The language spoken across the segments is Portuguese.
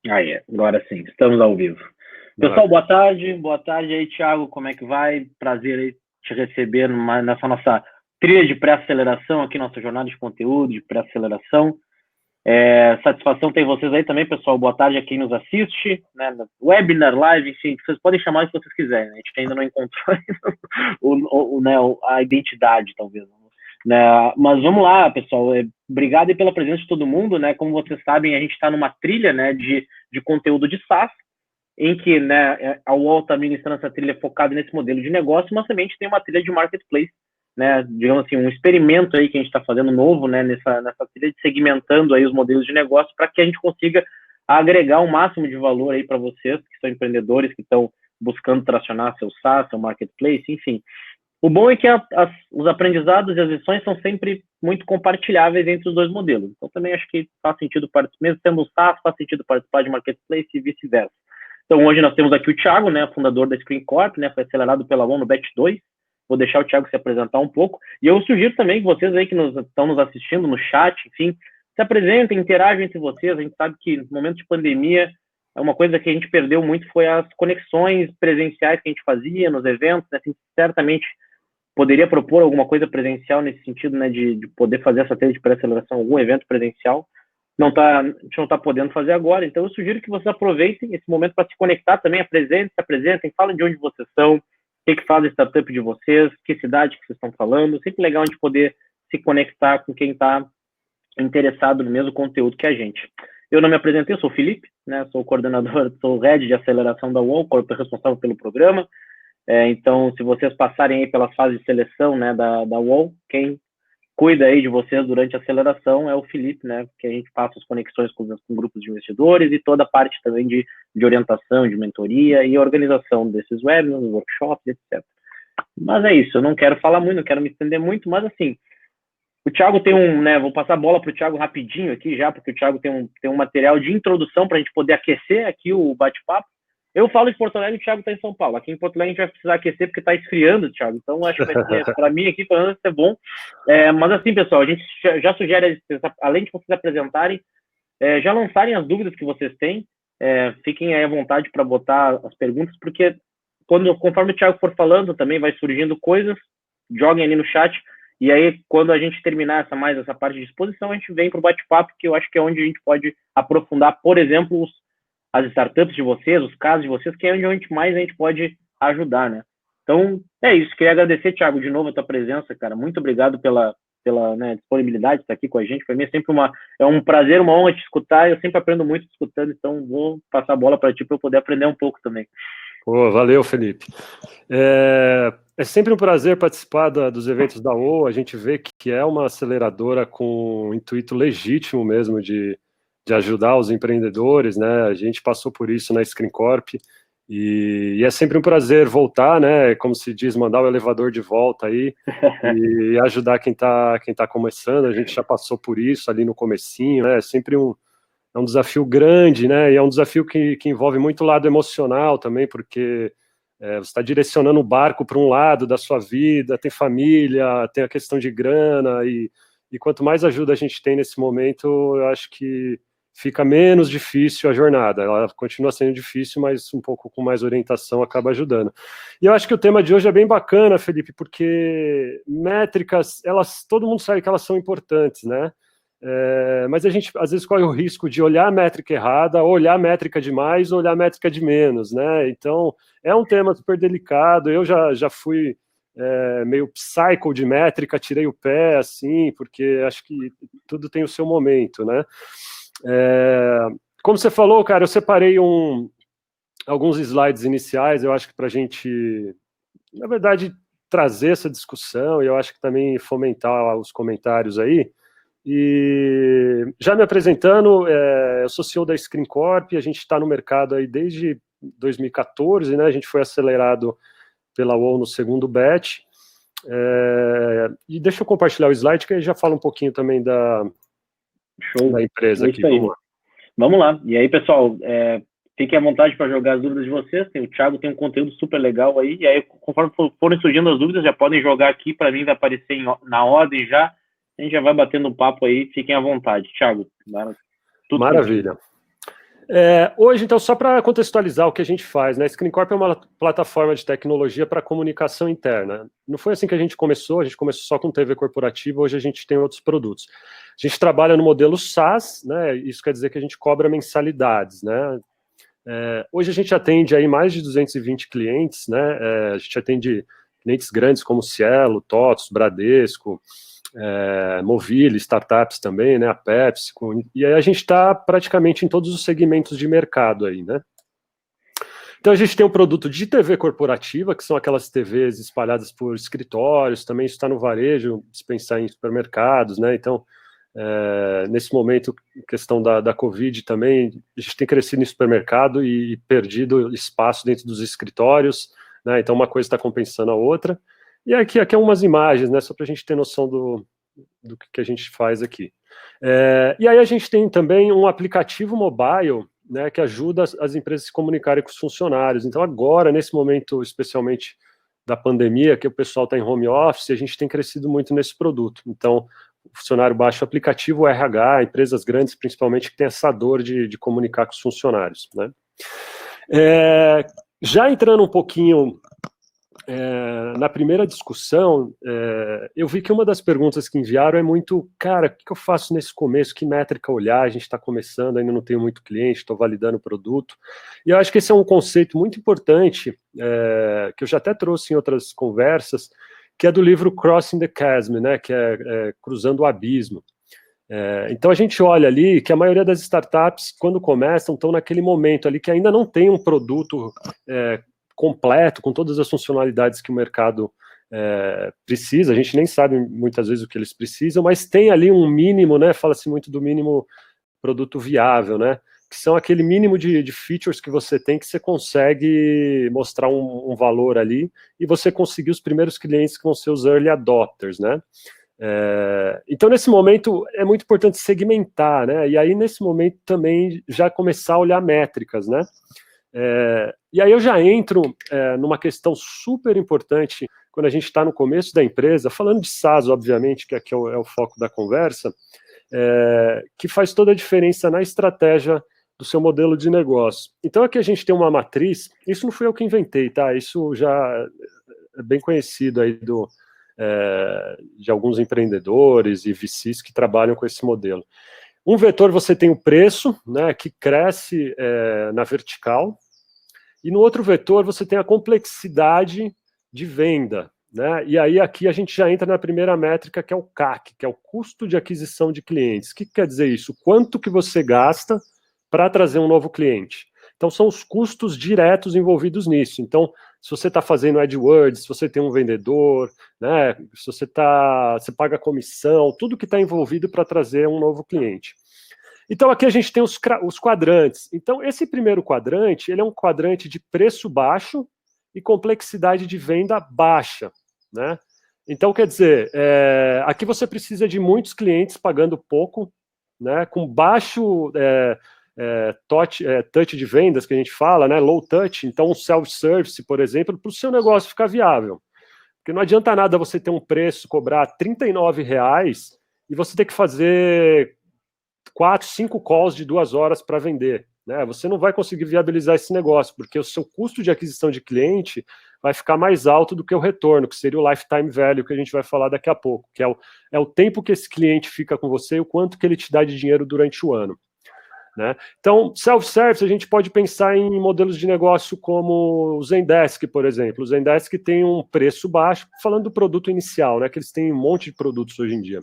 Aí, agora sim, estamos ao vivo. Pessoal, Maravilha. boa tarde aí, Thiago, como é que vai? Prazer aí te receber nessa nossa trilha de pré-aceleração aqui, nossa jornada de conteúdo de pré-aceleração. Satisfação ter vocês aí também, pessoal, boa tarde a quem nos assiste, né, no webinar, live, enfim, vocês podem chamar o que vocês quiserem, né? A gente ainda não encontrou né, a identidade, talvez, né? Mas vamos lá, pessoal, obrigado aí pela presença de todo mundo, né? Como vocês sabem, a gente está numa trilha, né, de conteúdo de SaaS, em que, né, a UOL está ministrando essa trilha focada nesse modelo de negócio, mas também a gente tem uma trilha de marketplace, né, digamos assim, um experimento aí que a gente está fazendo novo, né, nessa trilha de segmentando aí os modelos de negócio para que a gente consiga agregar o máximo de valor aí para vocês, que são empreendedores que estão buscando tracionar seu SaaS, seu marketplace, enfim. O bom é que os aprendizados e as lições são sempre muito compartilháveis entre os dois modelos. Então, também acho que faz sentido, mesmo sendo um SaaS, faz sentido participar de marketplace e vice-versa. Então, hoje nós temos aqui o Thiago, né, fundador da Screen Corp, né, foi acelerado pela ONU Bet 2. Vou deixar o Thiago se apresentar um pouco. E eu sugiro também que vocês aí que estão nos assistindo no chat, enfim, se apresentem, interajam entre vocês. A gente sabe que no momento de pandemia, uma coisa que a gente perdeu muito foi as conexões presenciais que a gente fazia nos eventos, né, assim, certamente poderia propor alguma coisa presencial nesse sentido, né, de poder fazer essa trilha de pré-aceleração, algum evento presencial. A gente não está podendo fazer agora, então eu sugiro que vocês aproveitem esse momento para se conectar também, se apresentem, falem de onde vocês são, o que faz a startup de vocês, que cidade que vocês estão falando, sempre legal a gente poder se conectar com quem está interessado no mesmo conteúdo que a gente. Eu não me apresentei, eu sou o Felipe, né, sou o coordenador, sou o head de aceleração da UOL, responsável pelo programa. Então, se vocês passarem aí pelas fases de seleção, né, da UOL, quem cuida aí de vocês durante a aceleração é o Felipe, né, que a gente passa as conexões com grupos de investidores e toda a parte também de orientação, de mentoria e organização desses webinars, workshops, etc. Mas é isso, eu não quero falar muito, não quero me estender muito, mas assim, o Thiago tem né, vou passar a bola para o Thiago rapidinho aqui já, porque o Thiago tem um material de introdução para a gente poder aquecer aqui o bate-papo. Eu falo de Porto Alegre e o Thiago está em São Paulo. Aqui em Porto Alegre a gente vai precisar aquecer porque está esfriando, Thiago. Então acho que vai ser, para mim aqui, pelo menos, vai ser bom. Mas assim, pessoal, a gente já sugere, além de vocês apresentarem, já lançarem as dúvidas que vocês têm. Fiquem aí à vontade para botar as perguntas, porque conforme o Thiago for falando, também vai surgindo coisas. Joguem ali no chat. E aí, quando a gente terminar essa parte de exposição, a gente vem para o bate-papo, que eu acho que é onde a gente pode aprofundar, por exemplo, as startups de vocês, os casos de vocês, que é onde a gente pode ajudar, né? Então, é isso. Queria agradecer, Thiago, de novo a tua presença, cara. Muito obrigado pela né, disponibilidade de estar aqui com a gente. Para mim é sempre um prazer, uma honra te escutar. Eu sempre aprendo muito te escutando, então vou passar a bola para ti para eu poder aprender um pouco também. Pô, valeu, Felipe. É sempre um prazer participar dos eventos da UOL. A gente vê que é uma aceleradora com um intuito legítimo mesmo de ajudar os empreendedores, né? A gente passou por isso na Screen Corp e é sempre um prazer voltar, né? Como se diz, mandar o elevador de volta aí e ajudar quem tá começando. A gente já passou por isso ali no comecinho, né? É sempre um desafio grande, né? E é um desafio que envolve muito o lado emocional também, porque você está direcionando o barco para um lado da sua vida, tem família, tem a questão de grana, e quanto mais ajuda a gente tem nesse momento, eu acho que fica menos difícil a jornada. Ela continua sendo difícil, mas um pouco com mais orientação acaba ajudando. E eu acho que o tema de hoje é bem bacana, Felipe, porque métricas, todo mundo sabe que elas são importantes, né? Mas a gente às vezes corre o risco de olhar a métrica errada, ou olhar a métrica demais, ou olhar a métrica de menos, né? Então é um tema super delicado. Eu já fui meio psycho de métrica, tirei o pé assim, porque acho que tudo tem o seu momento, né? Como você falou, cara, eu separei alguns slides iniciais, eu acho que para a gente, na verdade, trazer essa discussão, e eu acho que também fomentar os comentários aí. E já me apresentando, eu sou CEO da Screen Corp, a gente está no mercado aí desde 2014, né? A gente foi acelerado pela UOL no segundo batch. E deixa eu compartilhar o slide, que aí já fala um pouquinho também da empresa aqui. Vamos lá. E aí, pessoal, fiquem à vontade para jogar as dúvidas de vocês. O Thiago tem um conteúdo super legal aí. E aí, conforme forem surgindo as dúvidas, já podem jogar aqui. Para mim, vai aparecer na ordem já. A gente já vai batendo papo aí, fiquem à vontade. Thiago, maravilha. Hoje, então, só para contextualizar o que a gente faz, né? A ScreenCorp é uma plataforma de tecnologia para comunicação interna. Não foi assim que a gente começou só com TV corporativa, hoje a gente tem outros produtos. A gente trabalha no modelo SaaS, né? Isso quer dizer que a gente cobra mensalidades, né? Hoje a gente atende aí mais de 220 clientes, né? A gente atende clientes grandes como Cielo, TOTVS, Bradesco, Movile, startups também, né, a PepsiCo, e aí a gente está praticamente em todos os segmentos de mercado aí, né. Então a gente tem um produto de TV corporativa, que são aquelas TVs espalhadas por escritórios, também está no varejo, dispensar em supermercados, né, então nesse momento, questão da Covid também, a gente tem crescido em supermercado e perdido espaço dentro dos escritórios, né, então uma coisa está compensando a outra. E aqui é umas imagens, né, só para a gente ter noção do que a gente faz aqui. E aí a gente tem também um aplicativo mobile, né, que ajuda as empresas a se comunicarem com os funcionários. Então agora, nesse momento, especialmente da pandemia, que o pessoal está em home office, a gente tem crescido muito nesse produto. Então, o funcionário baixa o aplicativo, o RH, empresas grandes, principalmente, que tem essa dor de comunicar com os funcionários, né. Já entrando um pouquinho na primeira discussão, eu vi que uma das perguntas que enviaram é muito, cara, o que eu faço nesse começo, que métrica olhar, a gente está começando, ainda não tenho muito cliente, estou validando o produto, e eu acho que esse é um conceito muito importante, que eu já até trouxe em outras conversas, que é do livro Crossing the Chasm, né, que é Cruzando o Abismo. Então a gente olha ali que a maioria das startups, quando começam, estão naquele momento ali que ainda não tem um produto completo, com todas as funcionalidades que o mercado precisa, a gente nem sabe muitas vezes o que eles precisam, mas tem ali um mínimo, né, fala-se muito do mínimo produto viável, né, que são aquele mínimo de features que você tem, que você consegue mostrar um valor ali, e você conseguir os primeiros clientes que vão ser os early adopters, né. Então nesse momento é muito importante segmentar, né, e aí nesse momento também já começar a olhar métricas, né. E aí eu já entro numa questão super importante quando a gente está no começo da empresa, falando de SaaS, obviamente, que aqui é o foco da conversa, que faz toda a diferença na estratégia do seu modelo de negócio. Então aqui a gente tem uma matriz, isso não fui eu que inventei, tá? Isso já é bem conhecido aí de alguns empreendedores e VCs que trabalham com esse modelo. Um vetor você tem o preço, né, que cresce na vertical, e no outro vetor você tem a complexidade de venda, né? E aí aqui a gente já entra na primeira métrica, que é o CAC, que é o custo de aquisição de clientes. O que quer dizer isso? Quanto que você gasta para trazer um novo cliente? Então são os custos diretos envolvidos nisso. Então, se você está fazendo AdWords, se você tem um vendedor, né, se você paga comissão, tudo que está envolvido para trazer um novo cliente. Então aqui a gente tem os quadrantes. Então esse primeiro quadrante, ele é um quadrante de preço baixo e complexidade de venda baixa, né? Então quer dizer, aqui você precisa de muitos clientes pagando pouco, né? Com baixo touch de vendas que a gente fala, né? Low touch. Então um self-service, por exemplo, para o seu negócio ficar viável. Porque não adianta nada você ter um preço, cobrar R$39 e você ter que fazer 4, 5 calls de 2 horas para vender, né? Você não vai conseguir viabilizar esse negócio, porque o seu custo de aquisição de cliente vai ficar mais alto do que o retorno, que seria o lifetime value, que a gente vai falar daqui a pouco, que é o tempo que esse cliente fica com você e o quanto que ele te dá de dinheiro durante o ano, né? Então, self-service, a gente pode pensar em modelos de negócio como o Zendesk, por exemplo. O Zendesk tem um preço baixo, falando do produto inicial, né? Que eles têm um monte de produtos hoje em dia.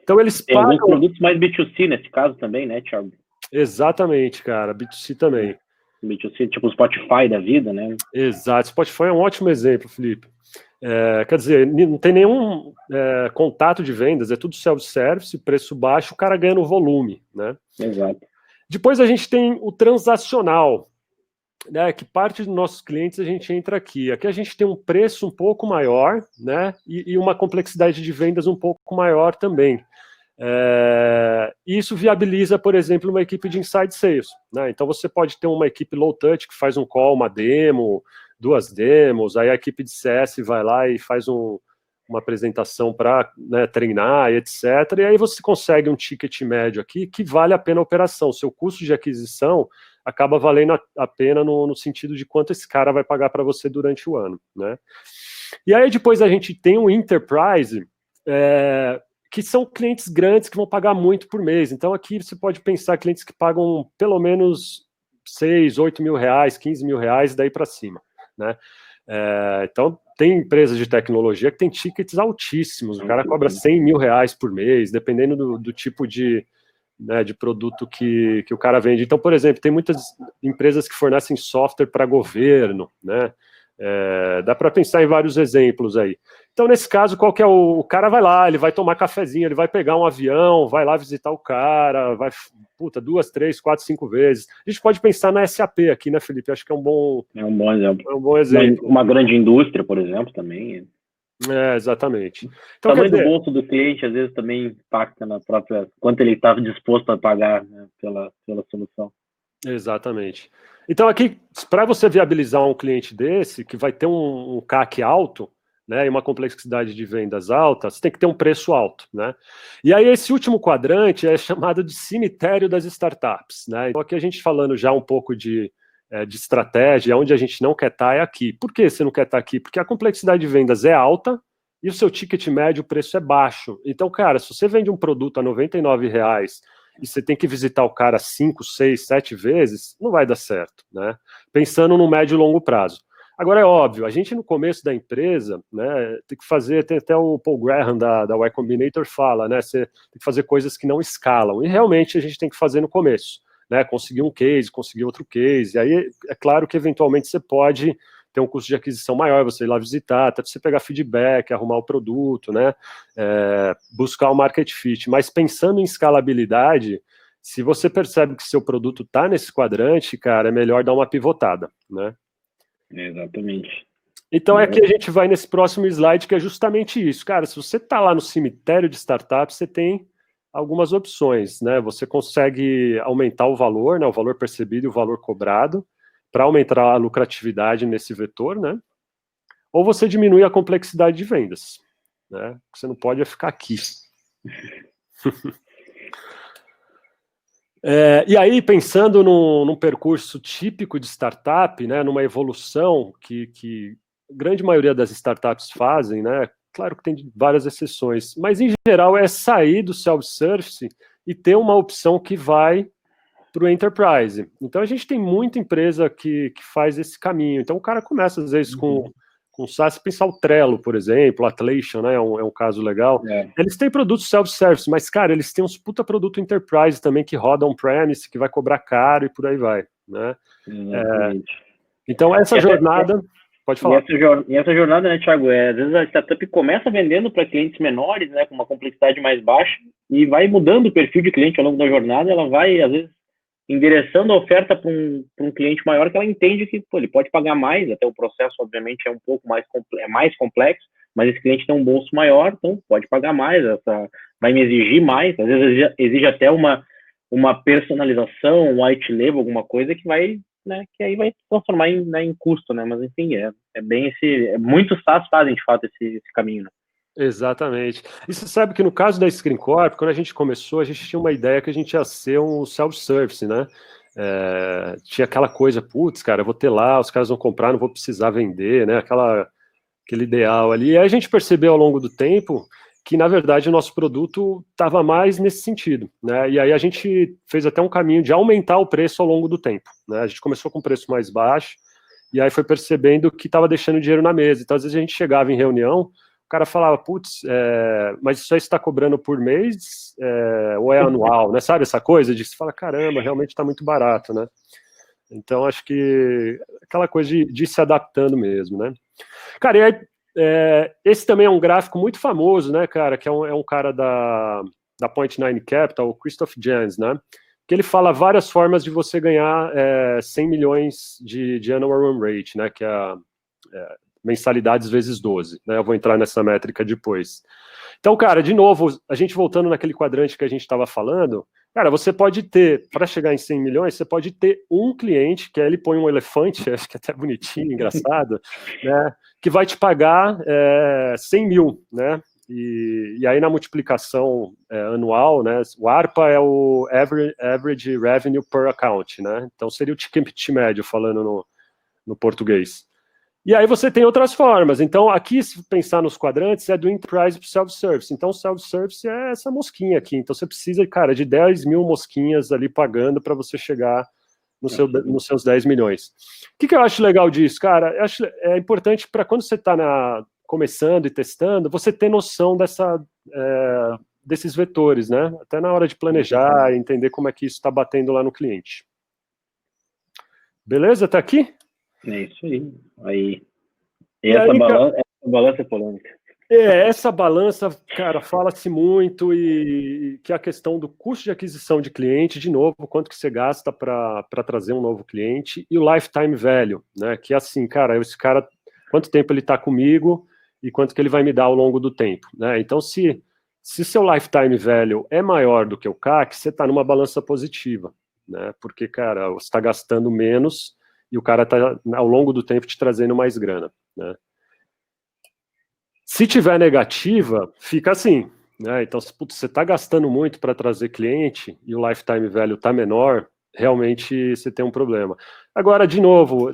Então eles tem alguns produtos mais B2C nesse caso também, né, Thiago? Exatamente, cara, B2C também. B2C, tipo o Spotify da vida, né? Exato, Spotify é um ótimo exemplo, Felipe. Quer dizer, não tem nenhum contato de vendas, é tudo self-service, preço baixo, o cara ganha no volume, né? Exato. Depois a gente tem o transacional, né, que parte dos nossos clientes a gente entra aqui. Aqui a gente tem um preço um pouco maior, né, e uma complexidade de vendas um pouco maior também. Isso viabiliza, por exemplo, uma equipe de inside sales, né? Então você pode ter uma equipe low touch que faz um call, uma demo, 2 demos, aí a equipe de CS vai lá e faz um uma apresentação para, né, treinar e etc. E aí você consegue um ticket médio aqui que vale a pena a operação. Seu custo de aquisição acaba valendo a pena no sentido de quanto esse cara vai pagar para você durante o ano, né? E aí depois a gente tem um enterprise, que são clientes grandes que vão pagar muito por mês. Então aqui você pode pensar clientes que pagam pelo menos 6, 8 mil reais, 15 mil reais, daí para cima, né? Então tem empresas de tecnologia que tem tickets altíssimos, o cara cobra 100 mil reais por mês, dependendo do tipo de, né, de produto que o cara vende. Então, por exemplo, tem muitas empresas que fornecem software para governo, né? Dá para pensar em vários exemplos aí. Então, nesse caso, qual que é o cara vai lá, ele vai tomar cafezinho, ele vai pegar um avião, vai lá visitar o cara, vai, 2, 3, 4, 5 vezes. A gente pode pensar na SAP aqui, né, Felipe? Acho que é um bom exemplo. É um bom exemplo. Uma grande indústria, por exemplo, também. Exatamente. Então, o tamanho do bolso do cliente, às vezes, também impacta na própria... quanto ele está disposto a pagar, né, pela solução. Exatamente. Então, aqui, para você viabilizar um cliente desse, que vai ter um CAC alto, né, e uma complexidade de vendas alta, você tem que ter um preço alto, né? E aí, esse último quadrante é chamado de cemitério das startups, né? Então, aqui a gente falando já um pouco de estratégia, onde a gente não quer estar é aqui. Por que você não quer estar aqui? Porque a complexidade de vendas é alta e o seu ticket médio, o preço é baixo. Então, cara, se você vende um produto a R$ 99,00 e você tem que visitar o cara 5, 6, 7 vezes, não vai dar certo, né? Pensando no médio e longo prazo. Agora, é óbvio, a gente no começo da empresa, né, tem que fazer, tem até o Paul Graham da Y Combinator fala, né, você tem que fazer coisas que não escalam, e realmente a gente tem que fazer no começo, né, conseguir um case, conseguir outro case, e aí é claro que eventualmente você pode ter um custo de aquisição maior, você ir lá visitar, até você pegar feedback, arrumar o produto, né, buscar o market fit, mas pensando em escalabilidade, se você percebe que seu produto está nesse quadrante, cara, é melhor dar uma pivotada, né. Exatamente. Então aqui a gente vai nesse próximo slide, que é justamente isso. Cara, se você está lá no cemitério de startups, você tem algumas opções, né? Você consegue aumentar o valor, né? O valor percebido e o valor cobrado, para aumentar a lucratividade nesse vetor, né? Ou você diminui a complexidade de vendas, né? O que você não pode é ficar aqui. E aí, pensando num percurso típico de startup, né, numa evolução que a grande maioria das startups fazem, né, claro que tem várias exceções, mas em geral é sair do self-service e ter uma opção que vai para o enterprise. Então a gente tem muita empresa que faz esse caminho. Então o cara começa às vezes com SaaS, pensar o Trello, por exemplo, Atlassian, né, é um caso legal. Eles têm produtos self-service, mas, cara, eles têm uns puta produto enterprise também que roda on-premise, que vai cobrar caro e por aí vai, né? Então, essa jornada... Pode falar. E essa jornada, né, Thiago, às vezes a startup começa vendendo para clientes menores, né, com uma complexidade mais baixa, e vai mudando o perfil de cliente ao longo da jornada, ela vai, às vezes, endereçando a oferta para um cliente maior, que ela entende que ele pode pagar mais, até o processo, obviamente, é um pouco mais complexo, mas esse cliente tem um bolso maior, então pode pagar mais, vai me exigir mais, às vezes exige até uma personalização, um white label, alguma coisa que vai, né, que aí vai transformar em custo, né, mas enfim, muitos SaaS fazem, de fato, esse caminho, né? Exatamente. E você sabe que no caso da Screen Corp, quando a gente começou, a gente tinha uma ideia que a gente ia ser um self-service, né? Tinha aquela coisa, putz, cara, eu vou ter lá, os caras vão comprar, não vou precisar vender, né? Aquele ideal ali. E aí a gente percebeu ao longo do tempo que, na verdade, o nosso produto estava mais nesse sentido, né? E aí a gente fez até um caminho de aumentar o preço ao longo do tempo, né? A gente começou com um preço mais baixo, e aí foi percebendo que estava deixando dinheiro na mesa. Então, às vezes a gente chegava em reunião, o cara falava, putz, mas isso aí você está cobrando por mês ou é anual, né? Sabe essa coisa de você fala, caramba, realmente está muito barato, né? Então, acho que aquela coisa de se adaptando mesmo, né? Cara, e aí, esse também é um gráfico muito famoso, né, cara, que é um cara da Point9 Capital, o Christoph Jans, né? Que ele fala várias formas de você ganhar 100 milhões de annual run rate, né? Que é mensalidades vezes 12, né? Eu vou entrar nessa métrica depois. Então, cara, de novo, a gente voltando naquele quadrante que a gente estava falando, cara, você pode ter, para chegar em 100 milhões, você pode ter um cliente, que aí ele põe um elefante, acho que é até bonitinho, engraçado, né, que vai te pagar 100 mil, né, e aí na multiplicação anual, né, o ARPA é o Average Revenue Per Account, né, então seria o ticket médio, falando no português. E aí você tem outras formas. Então, aqui, se pensar nos quadrantes, é do Enterprise para Self-Service. Então, o Self-Service é essa mosquinha aqui. Então, você precisa, cara, de 10 mil mosquinhas ali pagando para você chegar nos seus 10 milhões. O que eu acho legal disso, cara? Eu acho importante para quando você está começando e testando, você ter noção desses vetores, né? Até na hora de planejar e entender como é que isso está batendo lá no cliente. Beleza? Tá aqui? É isso aí. Essa balança é polêmica. Essa balança, cara, fala-se muito e que a questão do custo de aquisição de cliente, de novo, quanto que você gasta para trazer um novo cliente, e o lifetime value, né? Que é assim, cara, esse cara, quanto tempo ele está comigo e quanto que ele vai me dar ao longo do tempo, né? Então, se seu lifetime value é maior do que o CAC, você está numa balança positiva, né? Porque, cara, você está gastando menos e o cara está, ao longo do tempo, te trazendo mais grana, né? Se tiver negativa, fica assim, né? Então, se você está gastando muito para trazer cliente e o lifetime value está menor, realmente você tem um problema. Agora, de novo,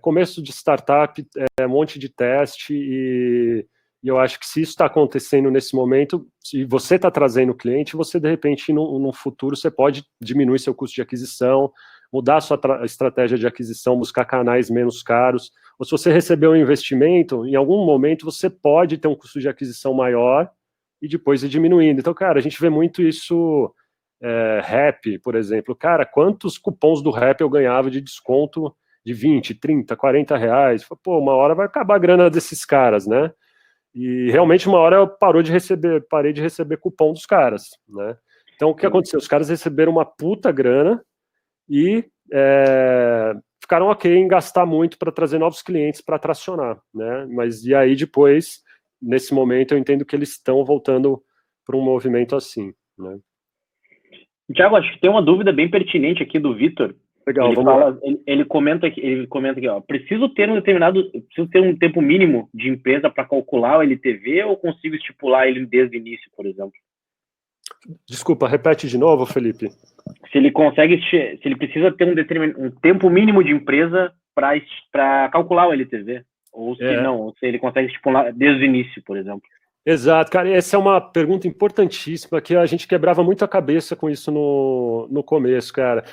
começo de startup, um monte de teste e eu acho que se isso está acontecendo nesse momento, se você está trazendo cliente, você, de repente, no futuro, você pode diminuir seu custo de aquisição, mudar a sua estratégia de aquisição, buscar canais menos caros, ou se você recebeu um investimento, em algum momento você pode ter um custo de aquisição maior e depois ir diminuindo. Então, cara, a gente vê muito isso, Rap, por exemplo. Cara, quantos cupons do Rap eu ganhava de desconto de 20, 30, 40 reais? Pô, uma hora vai acabar a grana desses caras, né? E realmente uma hora eu parei de receber cupom dos caras, né? Então, o que aconteceu? Os caras receberam uma puta grana e ficaram ok em gastar muito para trazer novos clientes para tracionar, né? Mas e aí depois, nesse momento, eu entendo que eles estão voltando para um movimento assim, né? Tiago, acho que tem uma dúvida bem pertinente aqui do Vitor. Legal, vamos lá. Ele comenta aqui, ó, preciso ter um tempo mínimo de empresa para calcular o LTV ou consigo estipular ele desde o início, por exemplo? Desculpa, repete de novo, Felipe. Se ele precisa ter um tempo mínimo de empresa para calcular o LTV, ou se ele consegue estipular desde o início, por exemplo. Exato, cara, essa é uma pergunta importantíssima, que a gente quebrava muito a cabeça com isso no começo, cara.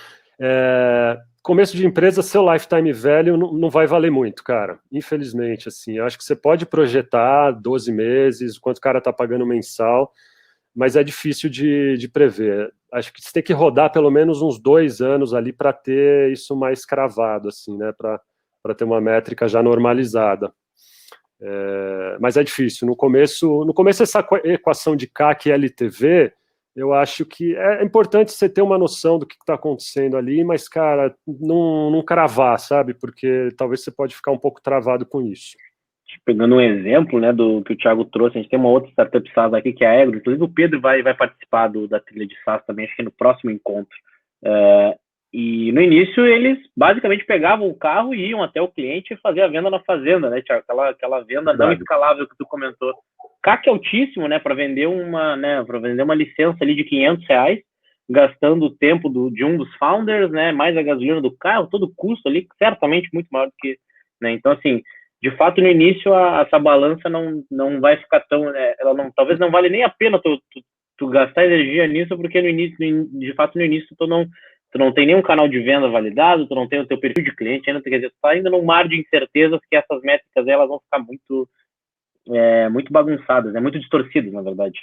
Começo de empresa, seu lifetime value não vai valer muito, cara, infelizmente, assim, eu acho que você pode projetar 12 meses, quanto o cara tá pagando mensal, mas é difícil de prever. Acho que você tem que rodar pelo menos uns 2 anos ali para ter isso mais cravado, assim, né, para ter uma métrica já normalizada. Mas é difícil. No começo essa equação de CAC e LTV, eu acho que é importante você ter uma noção do que está acontecendo ali, mas, cara, não cravar, sabe? Porque talvez você pode ficar um pouco travado com isso. Pegando um exemplo, né, do que o Thiago trouxe, a gente tem uma outra startup SaaS aqui, que é a Egro, inclusive o Pedro vai participar da trilha de SaaS também, acho que no próximo encontro. E no início eles basicamente pegavam o carro e iam até o cliente e faziam a venda na fazenda, né, Thiago? Aquela venda não escalável que tu comentou. CAC altíssimo, né, para vender uma licença ali de R$500, gastando o tempo de um dos founders, né, mais a gasolina do carro, todo o custo ali, certamente muito maior do que, né? Então, assim, de fato, no início, essa balança não vai ficar tão... talvez não vale nem a pena tu gastar energia nisso, porque no início, de fato, no início, tu não tem nenhum canal de venda validado, tu não tem o teu perfil de cliente ainda, quer dizer, tu tá ainda num mar de incertezas que essas métricas, elas vão ficar muito bagunçadas, né? Muito distorcidas, na verdade.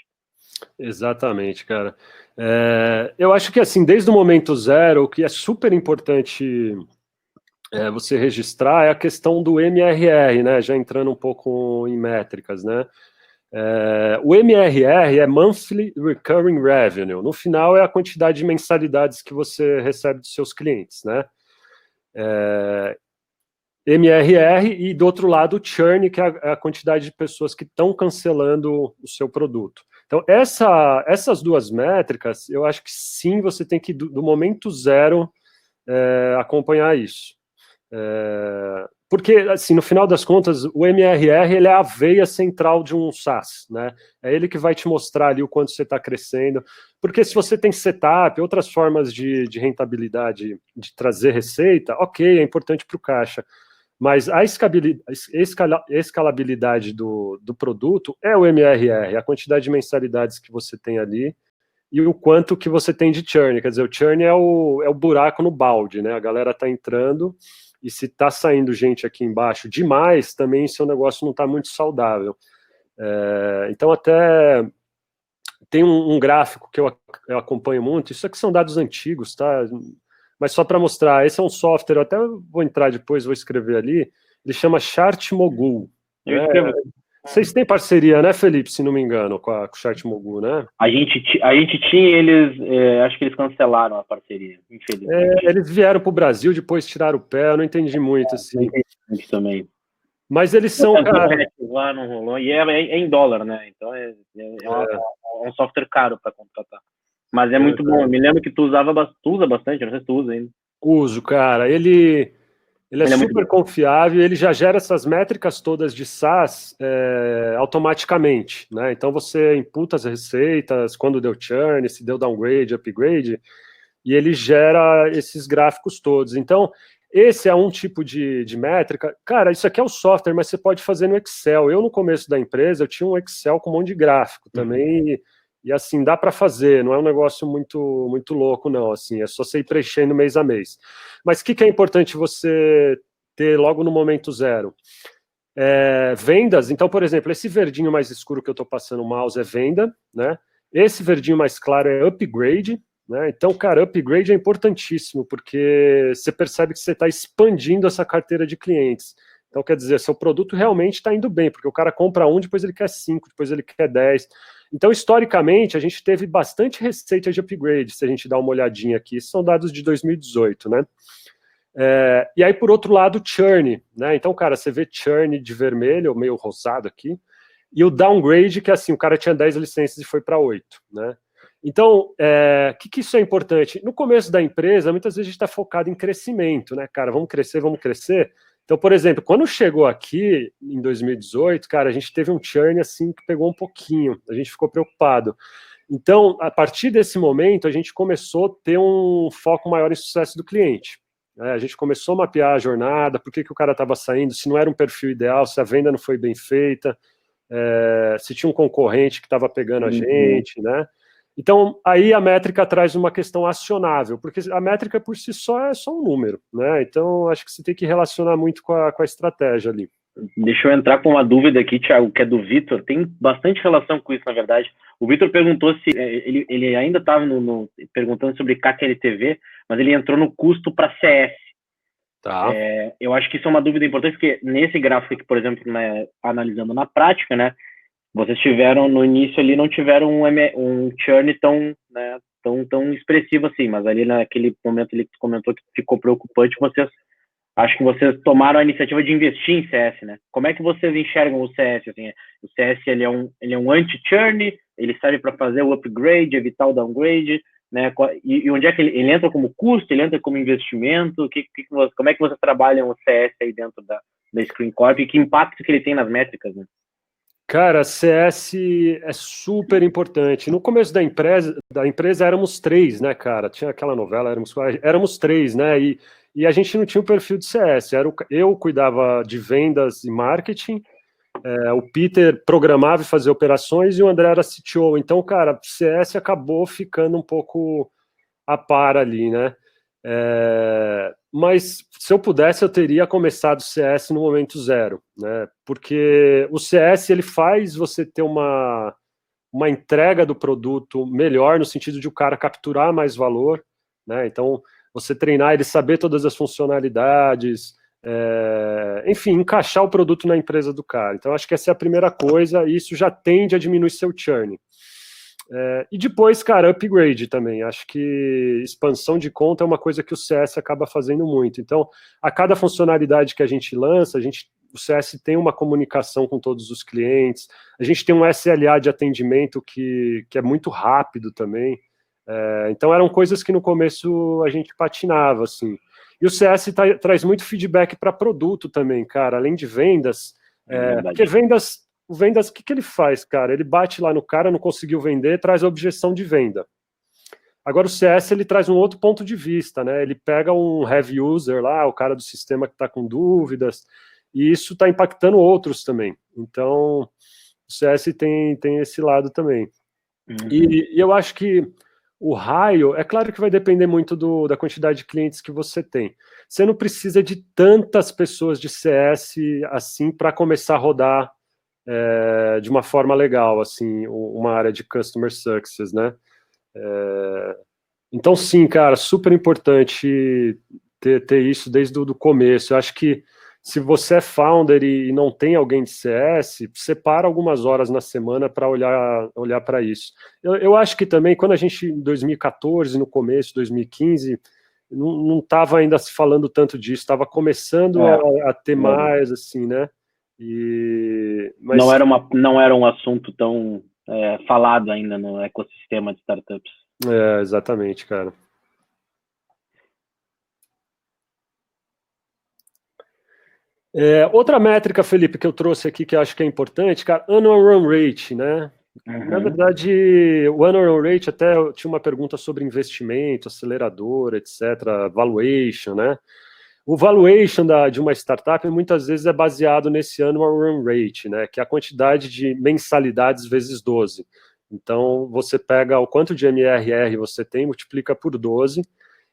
Exatamente, cara. Eu acho que, assim, desde o momento zero, o que é super importante... você registrar é a questão do MRR, né? Já entrando um pouco em métricas, né? O MRR é Monthly Recurring Revenue. No final, é a quantidade de mensalidades que você recebe dos seus clientes, né? MRR, e do outro lado o churn, que é a quantidade de pessoas que estão cancelando o seu produto. Então, essas duas métricas, eu acho que sim, você tem que, do momento zero, acompanhar isso. Porque, assim, no final das contas, o MRR ele é a veia central de um SaaS, né? É ele que vai te mostrar ali o quanto você está crescendo. Porque se você tem setup, outras formas de rentabilidade, de trazer receita, ok, é importante para o caixa. Mas a escalabilidade do produto é o MRR, a quantidade de mensalidades que você tem ali e o quanto que você tem de churn. Quer dizer, o churn é o buraco no balde, né? A galera está entrando e se está saindo gente aqui embaixo demais, também seu negócio não está muito saudável. Então, até tem um gráfico que eu acompanho muito, isso aqui são dados antigos, tá? Mas só para mostrar, esse é um software, eu até vou entrar depois, vou escrever ali, ele chama ChartMogul. Eu escrevo. Vocês têm parceria, né, Felipe, se não me engano, com o ChartMogul, né? A gente tinha eles, acho que eles cancelaram a parceria, infelizmente. Eles vieram para o Brasil, depois tiraram o pé, eu não entendi muito, assim. Não entendi também. Mas eles são, cara... Lá não rolou, e é em dólar, né? Então é um software caro para contratar. Mas é muito bom. Eu me lembro que tu usa bastante, não sei se tu usa ainda. Uso, cara. Ele é super confiável, ele já gera essas métricas todas de SaaS automaticamente, né? Então você imputa as receitas, quando deu churn, se deu downgrade, upgrade, e ele gera esses gráficos todos. Então, esse é um tipo de métrica. Cara, isso aqui é o software, mas você pode fazer no Excel. Eu, no começo da empresa, eu tinha um Excel com um monte de gráfico também, e assim, dá para fazer, não é um negócio muito, muito louco, não, assim, é só você ir preenchendo mês a mês. Mas o que é importante você ter logo no momento zero? Vendas, então, por exemplo, esse verdinho mais escuro que eu estou passando o mouse é venda, né? Esse verdinho mais claro é upgrade, né? Então, cara, upgrade é importantíssimo, porque você percebe que você está expandindo essa carteira de clientes. Então, quer dizer, seu produto realmente está indo bem, porque o cara compra um, depois ele quer 5, depois ele quer 10. Então, historicamente, a gente teve bastante receita de upgrade, se a gente dá uma olhadinha aqui. São dados de 2018, né? E aí, por outro lado, churn, né? Então, cara, você vê churn de vermelho, meio rosado aqui, e o downgrade, que é assim, o cara tinha 10 licenças e foi para 8, né? Então, que isso é importante? No começo da empresa, muitas vezes a gente está focado em crescimento, né, cara? Vamos crescer, vamos crescer. Então, por exemplo, quando chegou aqui, em 2018, cara, a gente teve um churn, assim, que pegou um pouquinho. A gente ficou preocupado. Então, a partir desse momento, a gente começou a ter um foco maior em sucesso do cliente. A gente começou a mapear a jornada, por que o cara estava saindo, se não era um perfil ideal, se a venda não foi bem feita, se tinha um concorrente que estava pegando a gente, né? Então, aí a métrica traz uma questão acionável, porque a métrica por si só é só um número, né? Então, acho que você tem que relacionar muito com a estratégia ali. Deixa eu entrar com uma dúvida aqui, Thiago, que é do Vitor. Tem bastante relação com isso, na verdade. O Vitor perguntou se... Ele ainda estava perguntando sobre CAC LTV, mas ele entrou no custo para CS. Tá. Eu acho que isso é uma dúvida importante, porque nesse gráfico aqui, por exemplo, né, analisando na prática, né, vocês tiveram, no início ali, não tiveram um churn tão expressivo assim, mas ali naquele momento ali que tu comentou que ficou preocupante, acho que vocês tomaram a iniciativa de investir em CS, né? Como é que vocês enxergam o CS? Assim, o CS ele é um anti-churn, ele serve para fazer o upgrade, evitar o downgrade, né? E onde é que ele entra como custo, ele entra como investimento? Como é que vocês trabalham o CS aí dentro da Screen Corp e que impacto que ele tem nas métricas, né? Cara, CS é super importante. No começo da empresa éramos 3, né, cara? Tinha aquela novela, éramos 3, né? E a gente não tinha o perfil de CS. Eu cuidava de vendas e marketing, o Peter programava e fazia operações e o André era CTO. Então, cara, CS acabou ficando um pouco a par ali, né? Mas se eu pudesse, eu teria começado o CS no momento zero, né? Porque o CS ele faz você ter uma entrega do produto melhor, no sentido de o cara capturar mais valor, né? Então, você treinar ele, saber todas as funcionalidades, enfim, encaixar o produto na empresa do cara. Então, acho que essa é a primeira coisa, e isso já tende a diminuir seu churn. E depois, cara, upgrade também. Acho que expansão de conta é uma coisa que o CS acaba fazendo muito. Então, a cada funcionalidade que a gente lança, o CS tem uma comunicação com todos os clientes, a gente tem um SLA de atendimento que é muito rápido também. Então, eram coisas que no começo a gente patinava, assim. E o CS traz muito feedback para produto também, cara, além de vendas. Porque o vendas, o que ele faz, cara? Ele bate lá no cara, não conseguiu vender, traz a objeção de venda. Agora o CS, ele traz um outro ponto de vista, né? Ele pega um heavy user lá, o cara do sistema que está com dúvidas, e isso está impactando outros também. Então, o CS tem esse lado também. E eu acho que o raio, é claro que vai depender muito da quantidade de clientes que você tem. Você não precisa de tantas pessoas de CS assim para começar a rodar de uma forma legal, assim, uma área de Customer Success, né? Então, sim, cara, super importante ter isso desde o começo. Eu acho que se você é founder e não tem alguém de CS, separa algumas horas na semana para olhar para isso. Eu acho que também, quando a gente, em 2014, no começo, 2015, não estava ainda se falando tanto disso, estava começando a ter mais, assim, né? Mas... Não era um assunto tão falado ainda no ecossistema de startups. Exatamente, cara. Outra métrica, Felipe, que eu trouxe aqui que eu acho que é importante, cara, annual run rate, né? Na verdade, o annual run rate, até eu tinha uma pergunta sobre investimento, acelerador, etc., valuation, né? O valuation de uma startup muitas vezes é baseado nesse annual run rate, né? Que é a quantidade de mensalidades vezes 12. Então, você pega o quanto de MRR você tem, multiplica por 12,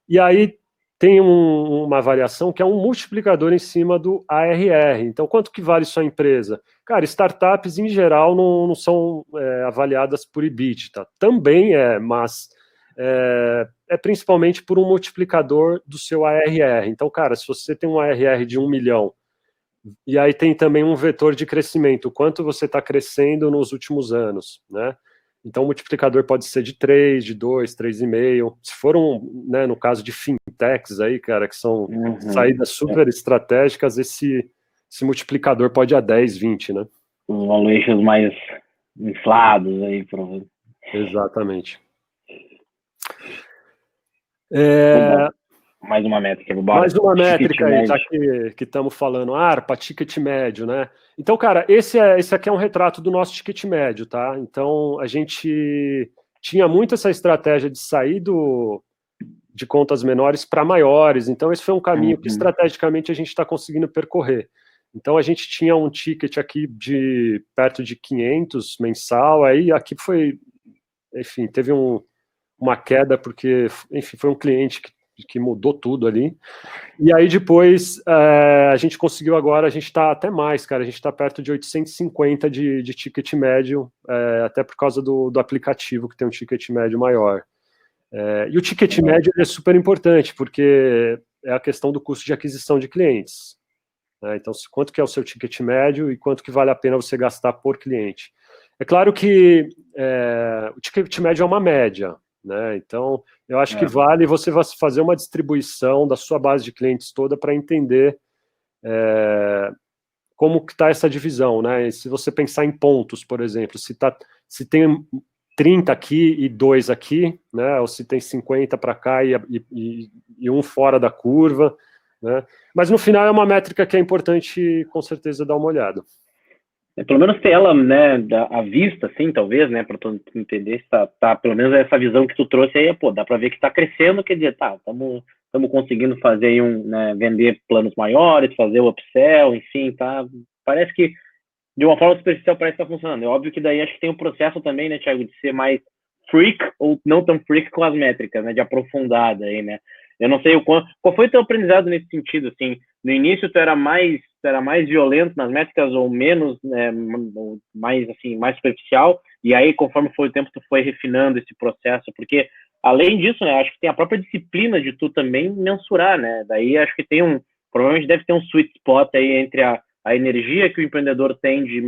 e aí tem uma variação que é um multiplicador em cima do ARR. Então, quanto que vale sua empresa? Cara, startups, em geral, não são avaliadas por EBITDA. Também mas principalmente por um multiplicador do seu ARR. Então, cara, se você tem um ARR de 1 milhão, e aí tem também um vetor de crescimento, quanto você está crescendo nos últimos anos, né? Então, o multiplicador pode ser de 3, de 2, 3,5. Se for né, no caso de fintechs aí, cara, que são saídas super estratégicas, esse multiplicador pode ir a 10, 20, né? Os valuations mais inflados aí, provavelmente. Exatamente. Mais uma métrica. Mais uma métrica aí, já que estamos falando, ARPA, ticket médio, né? Então, cara, esse aqui é um retrato do nosso ticket médio, tá? Então, a gente tinha muito essa estratégia de sair de contas menores para maiores. Então, esse foi um caminho que estrategicamente a gente está conseguindo percorrer. Então, a gente tinha um ticket aqui de perto de 500 mensal, aí aqui foi, enfim, teve uma queda, porque, enfim, foi um cliente que mudou tudo ali. E aí depois a gente conseguiu agora, a gente está até mais, cara, a gente está perto de 850 de ticket médio, até por causa do aplicativo que tem um ticket médio maior. E o ticket médio é super importante, porque é a questão do custo de aquisição de clientes. Né? Então, quanto que é o seu ticket médio e quanto que vale a pena você gastar por cliente. É claro que o ticket médio é uma média, né? Então, eu acho que vale você fazer uma distribuição da sua base de clientes toda para entender como que está essa divisão, né? E se você pensar em pontos, por exemplo, se tem 30 aqui e 2 aqui, né? Ou se tem 50 para cá e um fora da curva, né? Mas no final é uma métrica que é importante, com certeza, dar uma olhada. Pelo menos ter ela, né, à vista, assim, talvez, né, para tu entender se tá, pelo menos essa visão que tu trouxe aí, pô, dá para ver que está crescendo, quer dizer, estamos conseguindo fazer aí né, vender planos maiores, fazer o upsell, enfim, tá, parece que, de uma forma superficial, parece que tá funcionando. É óbvio que daí acho que tem um processo também, né, Thiago, de ser mais freak ou não tão freak com as métricas, né, de aprofundada aí, né. Eu não sei qual foi o teu aprendizado nesse sentido, assim, no início tu era mais violento nas métricas ou menos, né, mais superficial, e aí conforme foi o tempo tu foi refinando esse processo, porque além disso, né, acho que tem a própria disciplina de tu também mensurar, né, daí acho que provavelmente deve ter um sweet spot aí entre a energia que o empreendedor tem de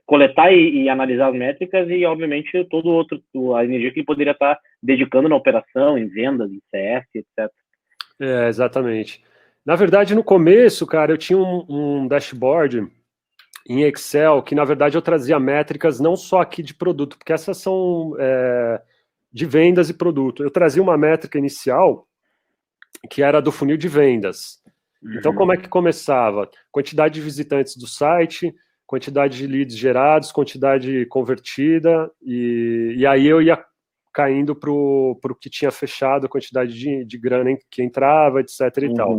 coletar e analisar as métricas e, obviamente, a energia que ele poderia estar dedicando na operação, em vendas, em CS, etc. Exatamente. Na verdade, no começo, cara, eu tinha um dashboard em Excel que, na verdade, eu trazia métricas não só aqui de produto, porque essas são de vendas e produto. Eu trazia uma métrica inicial que era do funil de vendas. Então, como é que começava? Quantidade de visitantes do site, quantidade de leads gerados, quantidade convertida, e aí eu ia caindo para o que tinha fechado, a quantidade de grana que entrava, etc. e tal.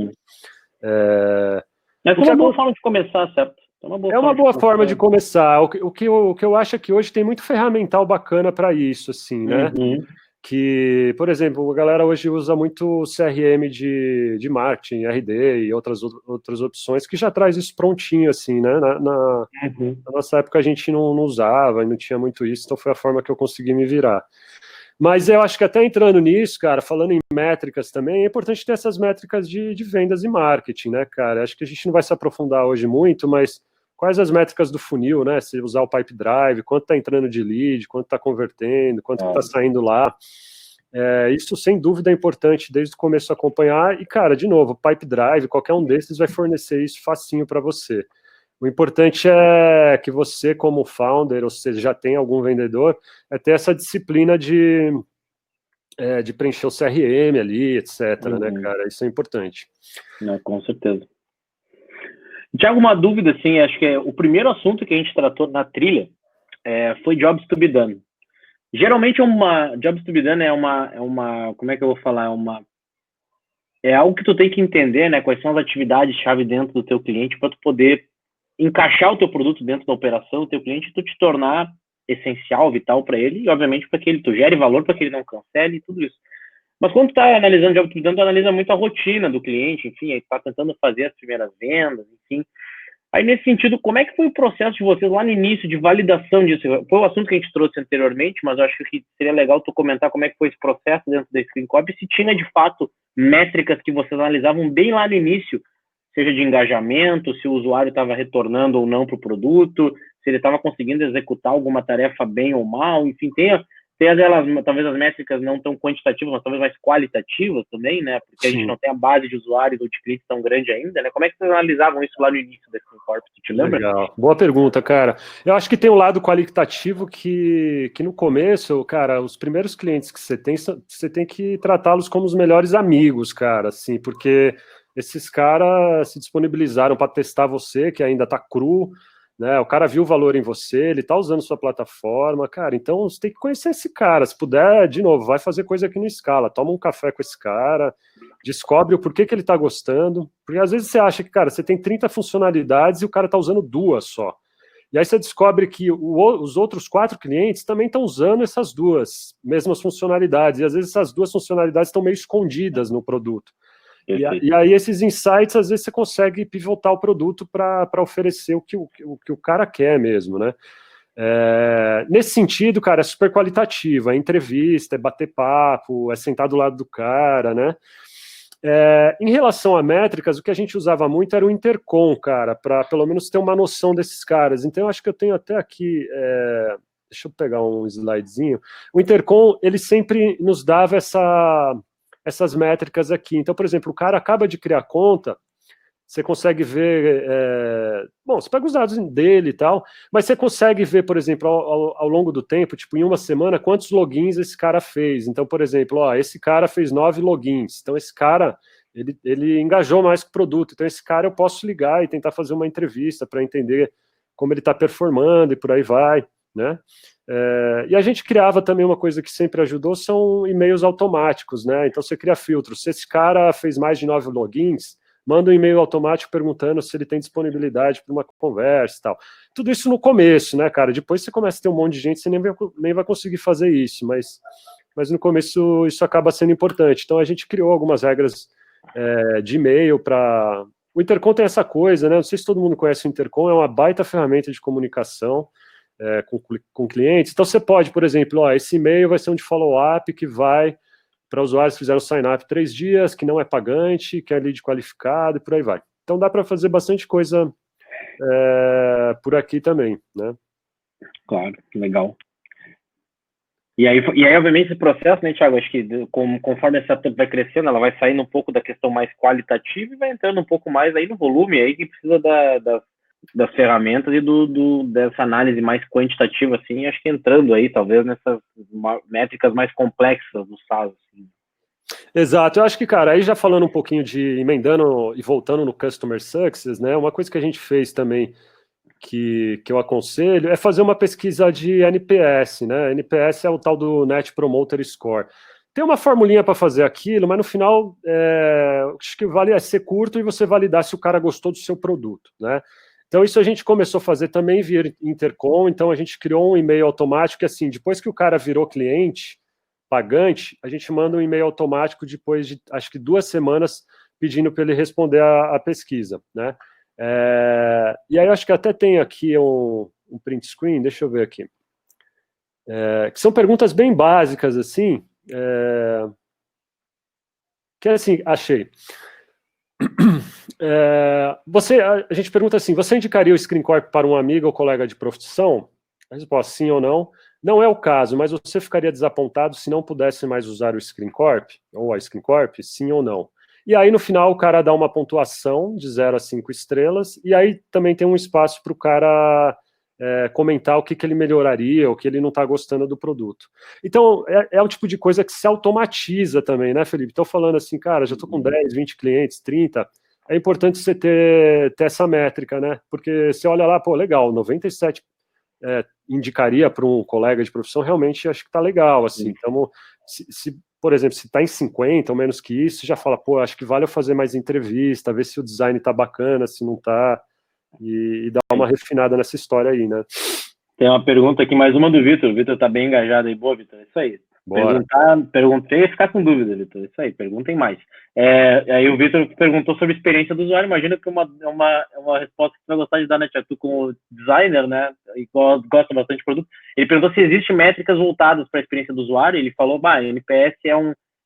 Essa é uma boa forma de começar, certo? É uma boa forma de começar. O que eu acho é que hoje tem muito ferramental bacana para isso, assim, né? Que, por exemplo, a galera hoje usa muito CRM de marketing, RD e outras opções que já traz isso prontinho, assim, né? Na nossa época a gente não usava, não tinha muito isso, então foi a forma que eu consegui me virar. Mas eu acho que até entrando nisso, cara, falando em métricas também, é importante ter essas métricas de vendas e marketing, né, cara? Acho que a gente não vai se aprofundar hoje muito, mas quais as métricas do funil, né? Se usar o Pipe Drive, quanto está entrando de lead, quanto está convertendo, quanto está saindo lá. Isso, sem dúvida, é importante desde o começo acompanhar. E, cara, de novo, Pipe Drive, qualquer um desses vai fornecer isso facinho para você. O importante é que você, como founder, ou seja, já tem algum vendedor, é ter essa disciplina de preencher o CRM ali, etc, né, cara? Isso é importante. Com certeza. Tiago, uma dúvida, assim, acho que o primeiro assunto que a gente tratou na trilha foi Jobs to be done. Geralmente Jobs to be done é uma como é que eu vou falar? É algo que tu tem que entender, né? Quais são as atividades-chave dentro do teu cliente para tu poder encaixar o teu produto dentro da operação do teu cliente e tu te tornar essencial, vital para ele, e obviamente para que tu gere valor, para que ele não cancele e tudo isso. Mas quando tu está analisando Jobs to be done, tu analisa muito a rotina do cliente, enfim, aí tu tá tentando fazer as primeiras vendas, enfim. Aí, nesse sentido, como é que foi o processo de vocês lá no início de validação disso? Foi o assunto que a gente trouxe anteriormente, mas eu acho que seria legal tu comentar como é que foi esse processo dentro da ScreenCop e se tinha, de fato, métricas que vocês analisavam bem lá no início, seja de engajamento, se o usuário estava retornando ou não para o produto, se ele estava conseguindo executar alguma tarefa bem ou mal, enfim, tem talvez as métricas não tão quantitativas, mas talvez mais qualitativas também, né? Porque a gente não tem a base de usuários ou de clientes tão grande ainda, né? Como é que vocês analisavam isso lá no início da ScreenCorp? Tu te lembra? Legal. Boa pergunta, cara. Eu acho que tem um lado qualitativo que no começo, cara, os primeiros clientes que você tem que tratá-los como os melhores amigos, cara, assim, porque esses caras se disponibilizaram para testar você, que ainda tá cru, né? O cara viu o valor em você, ele tá usando sua plataforma, cara, então você tem que conhecer esse cara. Se puder, de novo, vai fazer coisa aqui no Scala, toma um café com esse cara, descobre o porquê que ele tá gostando, porque às vezes você acha que, cara, você tem 30 funcionalidades e o cara tá usando 2 só. E aí você descobre que os outros 4 clientes também estão usando essas 2 mesmas funcionalidades, e às vezes essas 2 funcionalidades estão meio escondidas no produto. E aí esses insights, às vezes você consegue pivotar o produto para oferecer o que o cara quer mesmo, né? Nesse sentido, cara, é super qualitativo, é entrevista, é bater papo, é sentar do lado do cara, né? Em relação a métricas, o que a gente usava muito era o Intercom, cara, para pelo menos ter uma noção desses caras. Então, eu acho que eu tenho até aqui... deixa eu pegar um slidezinho. O Intercom, ele sempre nos dava essas métricas aqui. Então, por exemplo, o cara acaba de criar conta, você consegue ver... bom, você pega os dados dele e tal, mas você consegue ver, por exemplo, ao longo do tempo, tipo, em uma semana, quantos logins esse cara fez. Então, por exemplo, esse cara fez 9 logins. Então, esse cara, ele engajou mais com o produto. Então, esse cara eu posso ligar e tentar fazer uma entrevista para entender como ele está performando e por aí vai, né? E a gente criava também uma coisa que sempre ajudou, são e-mails automáticos, né? Então, você cria filtros. Se esse cara fez mais de 9 logins, manda um e-mail automático perguntando se ele tem disponibilidade para uma conversa e tal. Tudo isso no começo, né, cara? Depois você começa a ter um monte de gente, você nem vai conseguir fazer isso, mas no começo isso acaba sendo importante. Então a gente criou algumas regras de e-mail para... O Intercom tem essa coisa, né? Não sei se todo mundo conhece o Intercom, é uma baita ferramenta de comunicação com clientes. Então você pode, por exemplo, esse e-mail vai ser um de follow-up que vai para usuários que fizeram sign-up 3 dias, que não é pagante, que é lead qualificado e por aí vai. Então dá para fazer bastante coisa por aqui também, né? Claro, legal. E aí, obviamente, esse processo, né, Thiago, acho que conforme essa startup vai crescendo, ela vai saindo um pouco da questão mais qualitativa e vai entrando um pouco mais aí no volume, aí que precisa das ferramentas e dessa análise mais quantitativa, assim, acho que entrando aí, talvez, nessas métricas mais complexas do SaaS. Assim. Exato, eu acho que, cara, aí já falando um pouquinho de emendando e voltando no Customer Success, né, uma coisa que a gente fez também, que eu aconselho, é fazer uma pesquisa de NPS, né? NPS é o tal do Net Promoter Score. Tem uma formulinha para fazer aquilo, mas no final acho que vale ser curto e você validar se o cara gostou do seu produto, né? Então isso a gente começou a fazer também via Intercom, então a gente criou um e-mail automático que assim, depois que o cara virou cliente pagante, a gente manda um e-mail automático depois de, acho que 2 semanas, pedindo para ele responder a pesquisa, né? E aí eu acho que até tem aqui um print screen, deixa eu ver aqui, que são perguntas bem básicas, assim, que assim, achei. A gente pergunta assim, você indicaria o Screen Corp para um amigo ou colega de profissão? A resposta, sim ou não. Não é o caso, mas você ficaria desapontado se não pudesse mais usar o Screen Corp, ou a Screen Corp, sim ou não. E aí, no final, o cara dá uma pontuação de 0 a 5 estrelas, e aí também tem um espaço para o cara comentar o que ele melhoraria, o que ele não está gostando do produto. Então, é o tipo de coisa que se automatiza também, né, Felipe? Estou falando assim, cara, já estou com 10, 20 clientes, 30, é importante você ter essa métrica, né? Porque você olha lá, pô, legal, 97 indicaria para um colega de profissão, realmente acho que está legal, assim. Então, por exemplo, se está em 50 ou menos que isso, já fala, pô, acho que vale eu fazer mais entrevista, ver se o design está bacana, se não está, e dar uma refinada nessa história aí, né? Tem uma pergunta aqui, mais uma do Vitor. O Vitor está bem engajado aí. Boa, Vitor, é isso aí. Perguntei e ficar com dúvida, Vitor. Isso aí, perguntem mais. Aí o Vitor perguntou sobre a experiência do usuário. Imagina que é uma resposta que você vai gostar de dar, né, Tia? Tu, como designer, né, e gosta bastante de produto. Ele perguntou se existem métricas voltadas para a experiência do usuário. Ele falou, NPS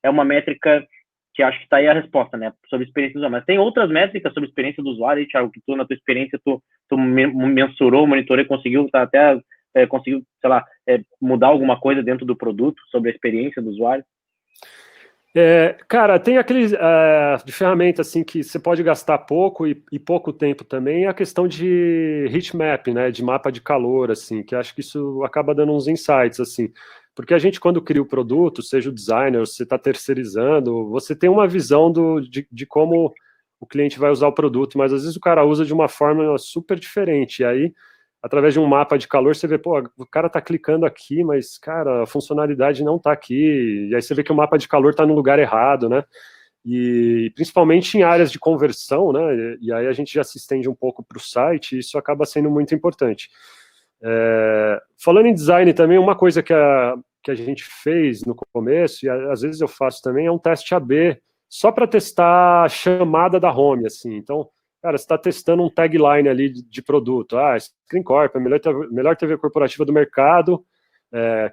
é uma métrica que acho que está aí a resposta, né, sobre a experiência do usuário. Mas tem outras métricas sobre a experiência do usuário, aí, Thiago, que tu, na tua experiência, tu mensurou, monitorou e conseguiu até... conseguiu, sei lá, mudar alguma coisa dentro do produto sobre a experiência do usuário? Cara, tem aqueles de ferramenta assim que você pode gastar pouco e pouco tempo também, a questão de heat map, né, de mapa de calor, assim, que acho que isso acaba dando uns insights, assim, porque a gente quando cria o produto, seja o designer, você está terceirizando, você tem uma visão de como o cliente vai usar o produto, mas às vezes o cara usa de uma forma super diferente, e aí através de um mapa de calor, você vê, pô, o cara tá clicando aqui, mas, cara, a funcionalidade não tá aqui, e aí você vê que o mapa de calor tá no lugar errado, né, e principalmente em áreas de conversão, né, e aí a gente já se estende um pouco para o site, e isso acaba sendo muito importante. Falando em design também, uma coisa que a gente fez no começo, e às vezes eu faço também, é um teste AB, só para testar a chamada da home, assim, então... Cara, você está testando um tagline ali de produto. Screen Corp, a melhor TV corporativa do mercado,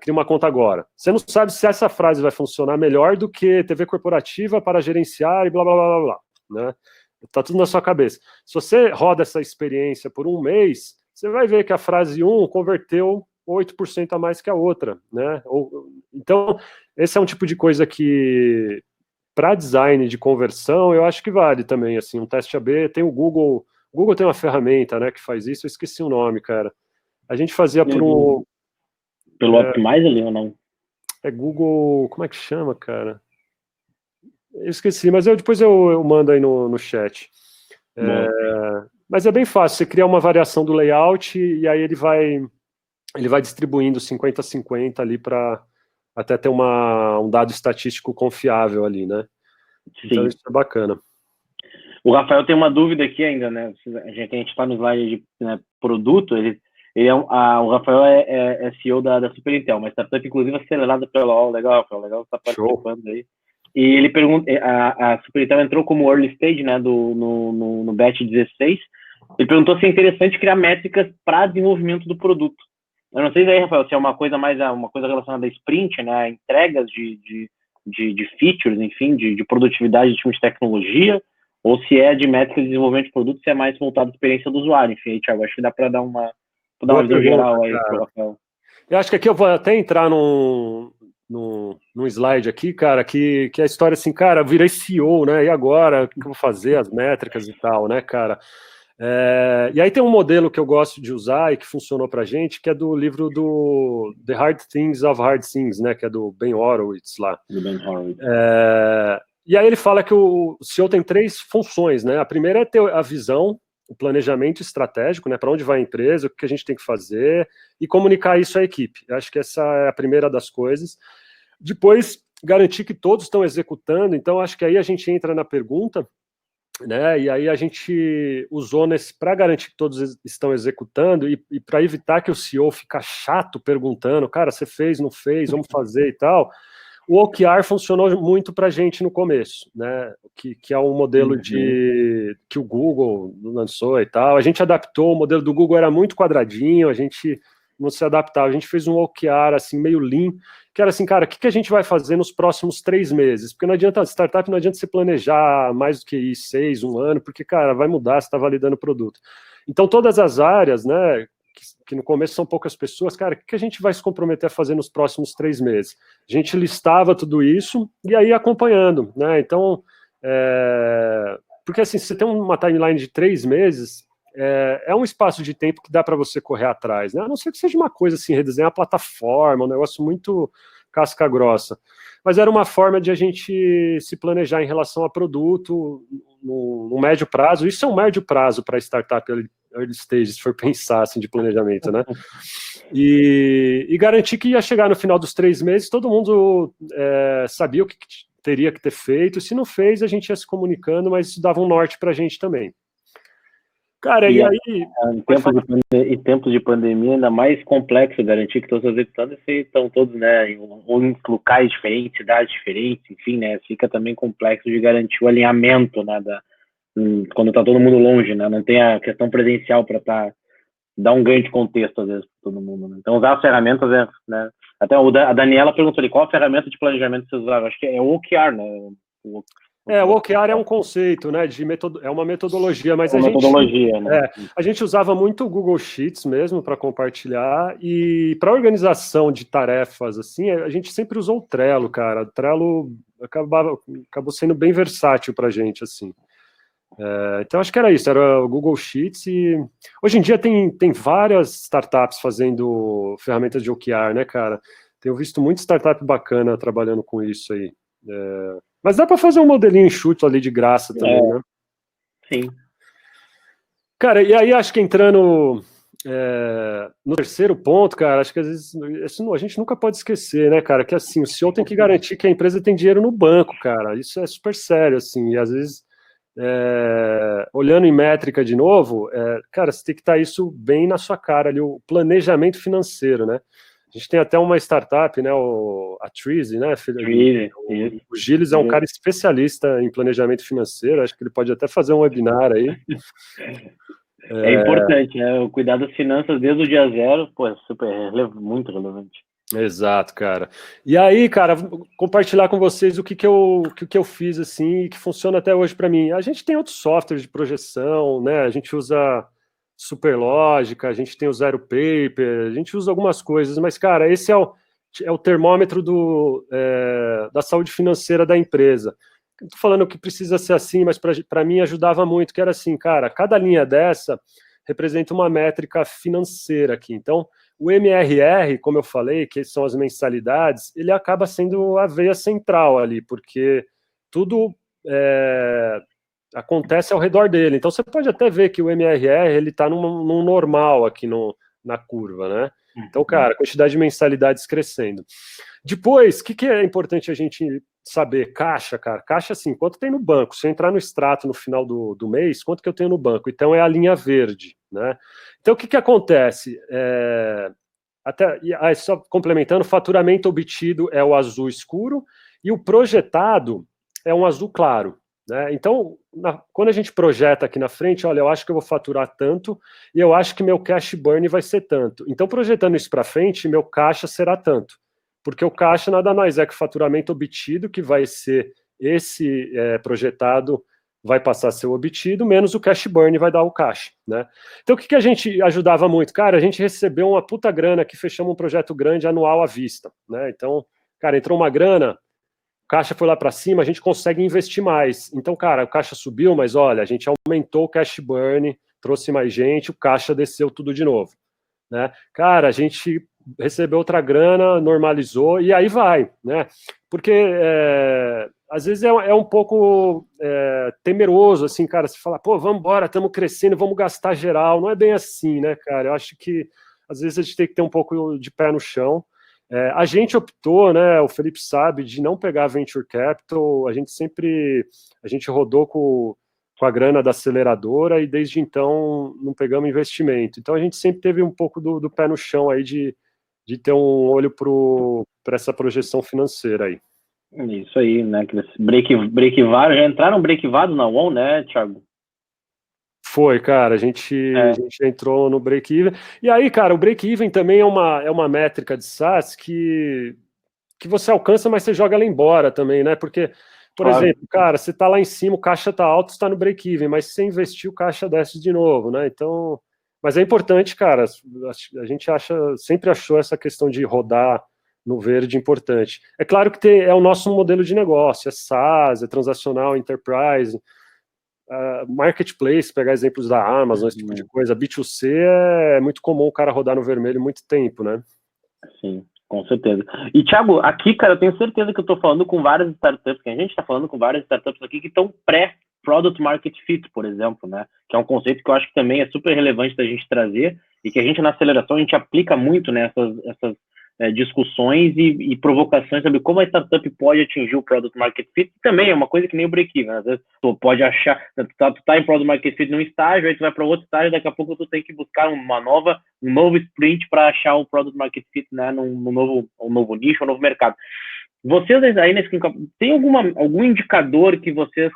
cria uma conta agora. Você não sabe se essa frase vai funcionar melhor do que TV corporativa para gerenciar e blá, blá, blá, blá, blá, né? Tá tudo na sua cabeça. Se você roda essa experiência por um mês, você vai ver que a frase 1 converteu 8% a mais que a outra, né? Então, esse é um tipo de coisa que... para design de conversão, eu acho que vale também, assim, um teste AB, tem o Google tem uma ferramenta, né, que faz isso, eu esqueci o nome, cara. A gente fazia pelo Optimize ali ou não? Google, como é que chama, cara? Eu esqueci, mas depois eu mando aí no chat. Mas é bem fácil, você cria uma variação do layout e aí ele vai distribuindo 50-50 ali para até ter um dado estatístico confiável ali, né? Sim. Então isso é bacana. O Rafael tem uma dúvida aqui ainda, né? Já que a gente está no slide de produto, o Rafael é CEO da Super Intel, uma startup inclusive acelerada pela UOL. Legal, Rafael, legal, está participando aí. E ele pergunta, a Super Intel entrou como early stage, né, no batch 16. Ele perguntou se é interessante criar métricas para desenvolvimento do produto. Eu não sei aí, Rafael, se é uma coisa relacionada a sprint, né, a entregas de features, enfim, de produtividade de time de tecnologia, ou se é de métrica de desenvolvimento de produto, se é mais voltado à experiência do usuário. Enfim, Thiago, acho que dá para dar uma visão geral aí para o Rafael. Eu acho que aqui eu vou até entrar num slide aqui, cara, que é a história assim, cara, eu virei CEO, né? E agora, o que eu vou fazer? As métricas e tal, né, cara? E aí tem um modelo que eu gosto de usar e que funcionou pra gente, que é do livro do The Hard Things of Hard Things, né? Que é do Ben Horowitz lá. Do Ben Horowitz. E aí ele fala que o CEO tem 3 funções, né? A primeira é ter a visão, o planejamento estratégico, né? Para onde vai a empresa, o que a gente tem que fazer e comunicar isso à equipe. Eu acho que essa é a primeira das coisas. Depois, garantir que todos estão executando. Então, acho que aí a gente entra na pergunta, né? E aí a gente usou para garantir que todos estão executando e para evitar que o CEO fica chato perguntando, cara, você fez, não fez, vamos fazer e tal. O OKR funcionou muito para a gente no começo, né? Que é um modelo que o Google lançou e tal. A gente adaptou, o modelo do Google era muito quadradinho, a gente não se adaptava. A gente fez um OKR assim, meio lean, que era assim, cara, o que a gente vai fazer nos próximos 3 meses? Porque não adianta, startup não adianta você planejar mais do que isso, 6, 1 ano, porque, cara, vai mudar, você está validando o produto. Então, todas as áreas, né? Que no começo são poucas pessoas, cara, o que a gente vai se comprometer a fazer nos próximos 3 meses? A gente listava tudo isso e aí acompanhando, né? Então, porque assim, se você tem uma timeline de 3 meses, é um espaço de tempo que dá para você correr atrás, né? A não ser que seja uma coisa assim, redesenhar a plataforma, um negócio muito casca grossa. Mas era uma forma de a gente se planejar em relação a produto no médio prazo. Isso é um médio prazo para startup early stage, se for pensar assim, de planejamento, né? E garantir que ia chegar no final dos 3 meses, todo mundo sabia o que teria que ter feito. Se não fez, a gente ia se comunicando, mas isso dava um norte para a gente também. Cara, e aí... Em tempos de pandemia, ainda mais complexo garantir que todos os executantes estão todos, né, em locais diferentes, cidades diferentes, enfim, né, fica também complexo de garantir o alinhamento, né, quando está todo mundo longe, né, não tem a questão presencial para dar um ganho de contexto, às vezes, para todo mundo, né? Então, usar as ferramentas, né, até a Daniela perguntou ali, qual a ferramenta de planejamento você usava? Acho que é o OKR, né, o OKR é um conceito, né? É uma metodologia, mas a gente usava muito o Google Sheets mesmo para compartilhar, e para organização de tarefas, assim, a gente sempre usou o Trello, cara. O Trello acabou sendo bem versátil para a gente, assim. Então acho que era isso, era o Google Sheets, e hoje em dia tem várias startups fazendo ferramentas de OKR, né, cara? Tenho visto muita startup bacana trabalhando com isso aí. Mas dá para fazer um modelinho enxuto ali de graça também, né? Sim. Cara, e aí acho que entrando no terceiro ponto, cara, acho que às vezes a gente nunca pode esquecer, né, cara, que assim, o CEO tem que garantir que a empresa tem dinheiro no banco, cara, isso é super sério, assim, e às vezes, olhando em métrica de novo, cara, você tem que estar isso bem na sua cara ali, o planejamento financeiro, né? A gente tem até uma startup, né, a Treasy, né? O Gilles é um cara especialista em planejamento financeiro, acho que ele pode até fazer um webinar aí. É importante, né? O cuidar das finanças desde o dia zero, pô, é muito relevante. Exato, cara. E aí, cara, compartilhar com vocês o que eu fiz, assim, e que funciona até hoje para mim. A gente tem outros softwares de projeção, né? A gente usa Superlógica, a gente tem o Zero Paper, a gente usa algumas coisas, mas, cara, esse é o termômetro da saúde financeira da empresa. Não tô falando que precisa ser assim, mas para mim ajudava muito, que era assim, cara, cada linha dessa representa uma métrica financeira aqui. Então, o MRR, como eu falei, que são as mensalidades, ele acaba sendo a veia central ali, porque tudo acontece ao redor dele. Então, você pode até ver que o MRR ele está num normal aqui na curva, né? Então, cara, a quantidade de mensalidades crescendo. Depois, o que é importante a gente saber? Caixa, cara. Caixa, assim, quanto tem no banco? Se eu entrar no extrato no final do mês, quanto que eu tenho no banco? Então, é a linha verde, né? Então, o que acontece? Só complementando, o faturamento obtido é o azul escuro e o projetado é um azul claro, né? Então, quando a gente projeta aqui na frente, olha, eu acho que eu vou faturar tanto e eu acho que meu cash burn vai ser tanto. Então, projetando isso para frente, meu caixa será tanto. Porque o caixa nada mais é que o faturamento obtido, que vai ser esse projetado vai passar a ser obtido, menos o cash burn vai dar o caixa, né? Então, o que a gente ajudava muito? Cara, a gente recebeu uma puta grana que fechamos um projeto grande anual à vista, né? Então, cara, entrou uma grana, o caixa foi lá para cima, a gente consegue investir mais. Então, cara, o caixa subiu, mas olha, a gente aumentou o cash burn, trouxe mais gente, o caixa desceu tudo de novo, né? Cara, a gente recebeu outra grana, normalizou, e aí vai, né? Porque às vezes é um pouco temeroso, assim, cara, você fala, pô, vamos embora, estamos crescendo, vamos gastar geral. Não é bem assim, né, cara? Eu acho que às vezes a gente tem que ter um pouco de pé no chão. A gente optou, né, o Felipe sabe, de não pegar venture capital, a gente rodou com a grana da aceleradora e desde então não pegamos investimento. Então a gente sempre teve um pouco do pé no chão aí de ter um olho para essa projeção financeira aí. Isso aí, né? Breakivado, já entraram breakivado na ON, né, Thiago? Foi, cara, a gente entrou no break-even. E aí, cara, o break-even também é uma métrica de SaaS que você alcança, mas você joga ela embora também, né? Porque, por exemplo, cara, você tá lá em cima, o caixa tá alto, você tá no break-even, mas se você investir, o caixa desce de novo, né? Então, mas é importante, cara, a gente sempre achou essa questão de rodar no verde importante. É claro que é o nosso modelo de negócio, é SaaS, é transacional, enterprise, marketplace, pegar exemplos da Amazon, esse tipo de coisa. B2C é muito comum o cara rodar no vermelho muito tempo, né? Sim, com certeza. E, Thiago, aqui, cara, eu tenho certeza que eu tô falando com várias startups, que a gente tá falando com várias startups aqui que estão pré-product market fit, por exemplo, né? Que é um conceito que eu acho que também é super relevante da gente trazer e que a gente, na aceleração, a gente aplica muito nessas discussões e provocações sobre como a startup pode atingir o Product Market Fit, que também é uma coisa que nem o break-even, às vezes tu pode achar, tu tá em Product Market Fit num estágio, aí tu vai para outro estágio, daqui a pouco tu tem que buscar um novo sprint para achar o Product Market Fit, né, um novo nicho, um novo mercado. Vocês aí tem algum indicador que vocês,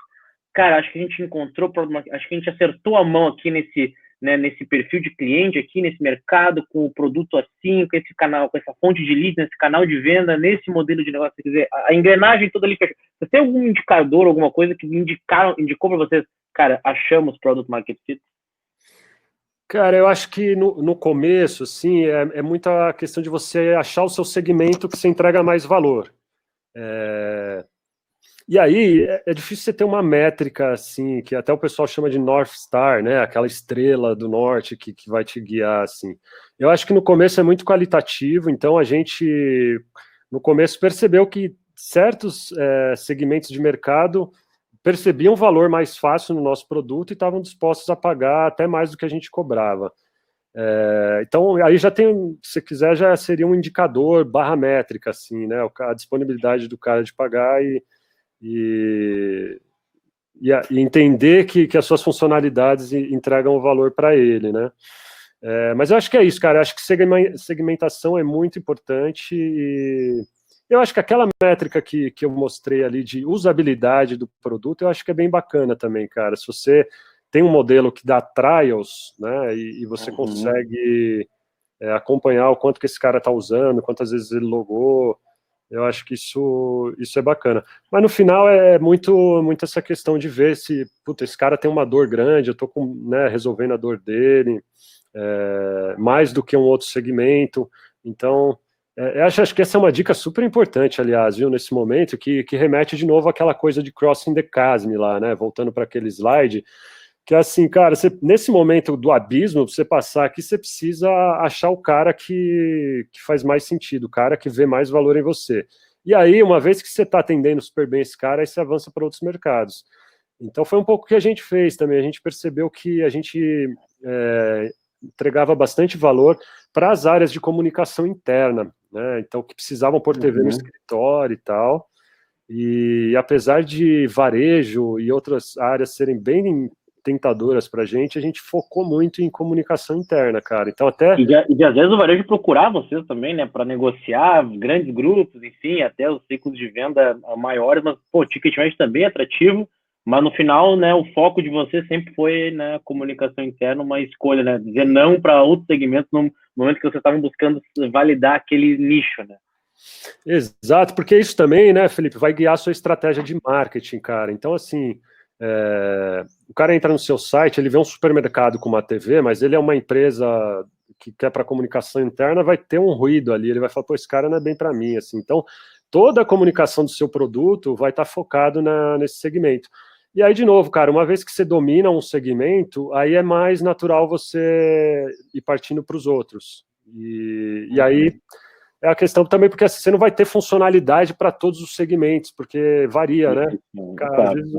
cara, acho que a gente encontrou, acho que a gente acertou a mão aqui nesse perfil de cliente aqui, nesse mercado, com o produto assim, com esse canal, com essa fonte de leads, nesse canal de venda, nesse modelo de negócio, quer dizer, a engrenagem toda ali fechou. Você tem algum indicador, alguma coisa que indicou para vocês, cara, achamos Product Market Fit? Cara, eu acho que no começo, assim, é muita questão de você achar o seu segmento que você entrega mais valor. E aí, é difícil você ter uma métrica, assim, que até o pessoal chama de North Star, né? Aquela estrela do norte que vai te guiar, assim. Eu acho que no começo é muito qualitativo, então a gente, no começo, percebeu que certos segmentos de mercado percebiam valor mais fácil no nosso produto e estavam dispostos a pagar até mais do que a gente cobrava. Então, aí já tem, se quiser, já seria um indicador barra métrica, assim, né? A disponibilidade do cara de pagar e entender que as suas funcionalidades entregam o valor para ele, né? Mas eu acho que é isso, cara. Eu acho que segmentação é muito importante e eu acho que aquela métrica que eu mostrei ali de usabilidade do produto, eu acho que é bem bacana também, cara. Se você tem um modelo que dá trials, né, e você consegue acompanhar o quanto que esse cara está usando, quantas vezes ele logou, eu acho que isso é bacana. Mas no final é muito essa questão de ver se, puta, esse cara tem uma dor grande, eu estou resolvendo a dor dele, mais do que um outro segmento. Então, eu acho que essa é uma dica super importante, aliás, viu, nesse momento, que remete de novo àquela coisa de crossing the chasm lá, né? Voltando para aquele slide, que é assim, cara, nesse momento do abismo, pra você passar aqui, você precisa achar o cara que faz mais sentido, o cara que vê mais valor em você. E aí, uma vez que você está atendendo super bem esse cara, aí você avança para outros mercados. Então, foi um pouco o que a gente fez também. A gente percebeu que a gente entregava bastante valor para as áreas de comunicação interna, né? Então, que precisavam pôr TV no escritório e tal. E apesar de varejo e outras áreas serem bem tentadoras para a gente focou muito em comunicação interna, cara. Então até... E às vezes o varejo procurar vocês também, né, para negociar grandes grupos, enfim, até os ciclos de venda maiores, mas, pô, o ticket médio também é atrativo, mas no final, né, o foco de vocês sempre foi, né, comunicação interna, uma escolha, né, dizer não para outros segmentos no momento que vocês estavam buscando validar aquele nicho, né. Exato, porque isso também, né, Felipe, vai guiar a sua estratégia de marketing, cara. Então, assim, O cara entra no seu site, ele vê um supermercado com uma TV, mas ele é uma empresa que quer para comunicação interna, vai ter um ruído ali, ele vai falar, pô, esse cara não é bem para mim, assim. Então, toda a comunicação do seu produto vai estar focado nesse segmento. E aí, de novo, cara, uma vez que você domina um segmento, aí é mais natural você ir partindo para os outros. E aí é a questão também, porque assim, você não vai ter funcionalidade para todos os segmentos, porque varia, né? Cara, às vezes,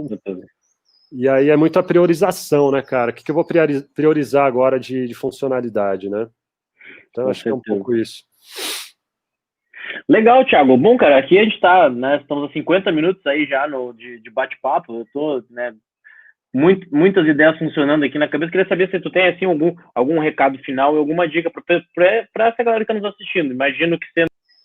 e aí é muita priorização, né, cara? O que eu vou priorizar agora de funcionalidade, né? Então, acho que é um pouco isso. Legal, Thiago. Bom, cara, aqui a gente tá, né, estamos a 50 minutos aí já de bate-papo. Eu tô, né, muitas ideias funcionando aqui na cabeça. Queria saber se tu tem, assim, algum recado final e alguma dica para essa galera que está nos assistindo. Imagino que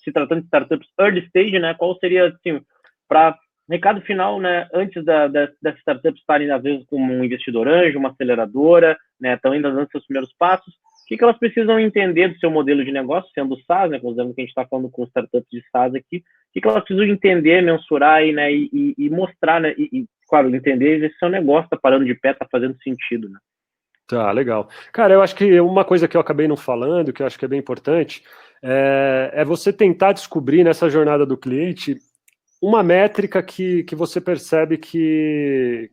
se tratando de startups early stage, né, qual seria, assim, para recado final, né, antes das startups estarem, às vezes, como um investidor anjo, uma aceleradora, né, estão ainda dando seus primeiros passos. O que elas precisam entender do seu modelo de negócio, sendo SaaS, né, considerando que a gente está falando com startups de SaaS aqui, o que elas precisam entender, mensurar né, e mostrar, né, claro, entender se seu negócio está parando de pé, está fazendo sentido, né? Tá, legal. Cara, eu acho que uma coisa que eu acabei não falando, que eu acho que é bem importante, é você tentar descobrir nessa jornada do cliente uma métrica que você percebe que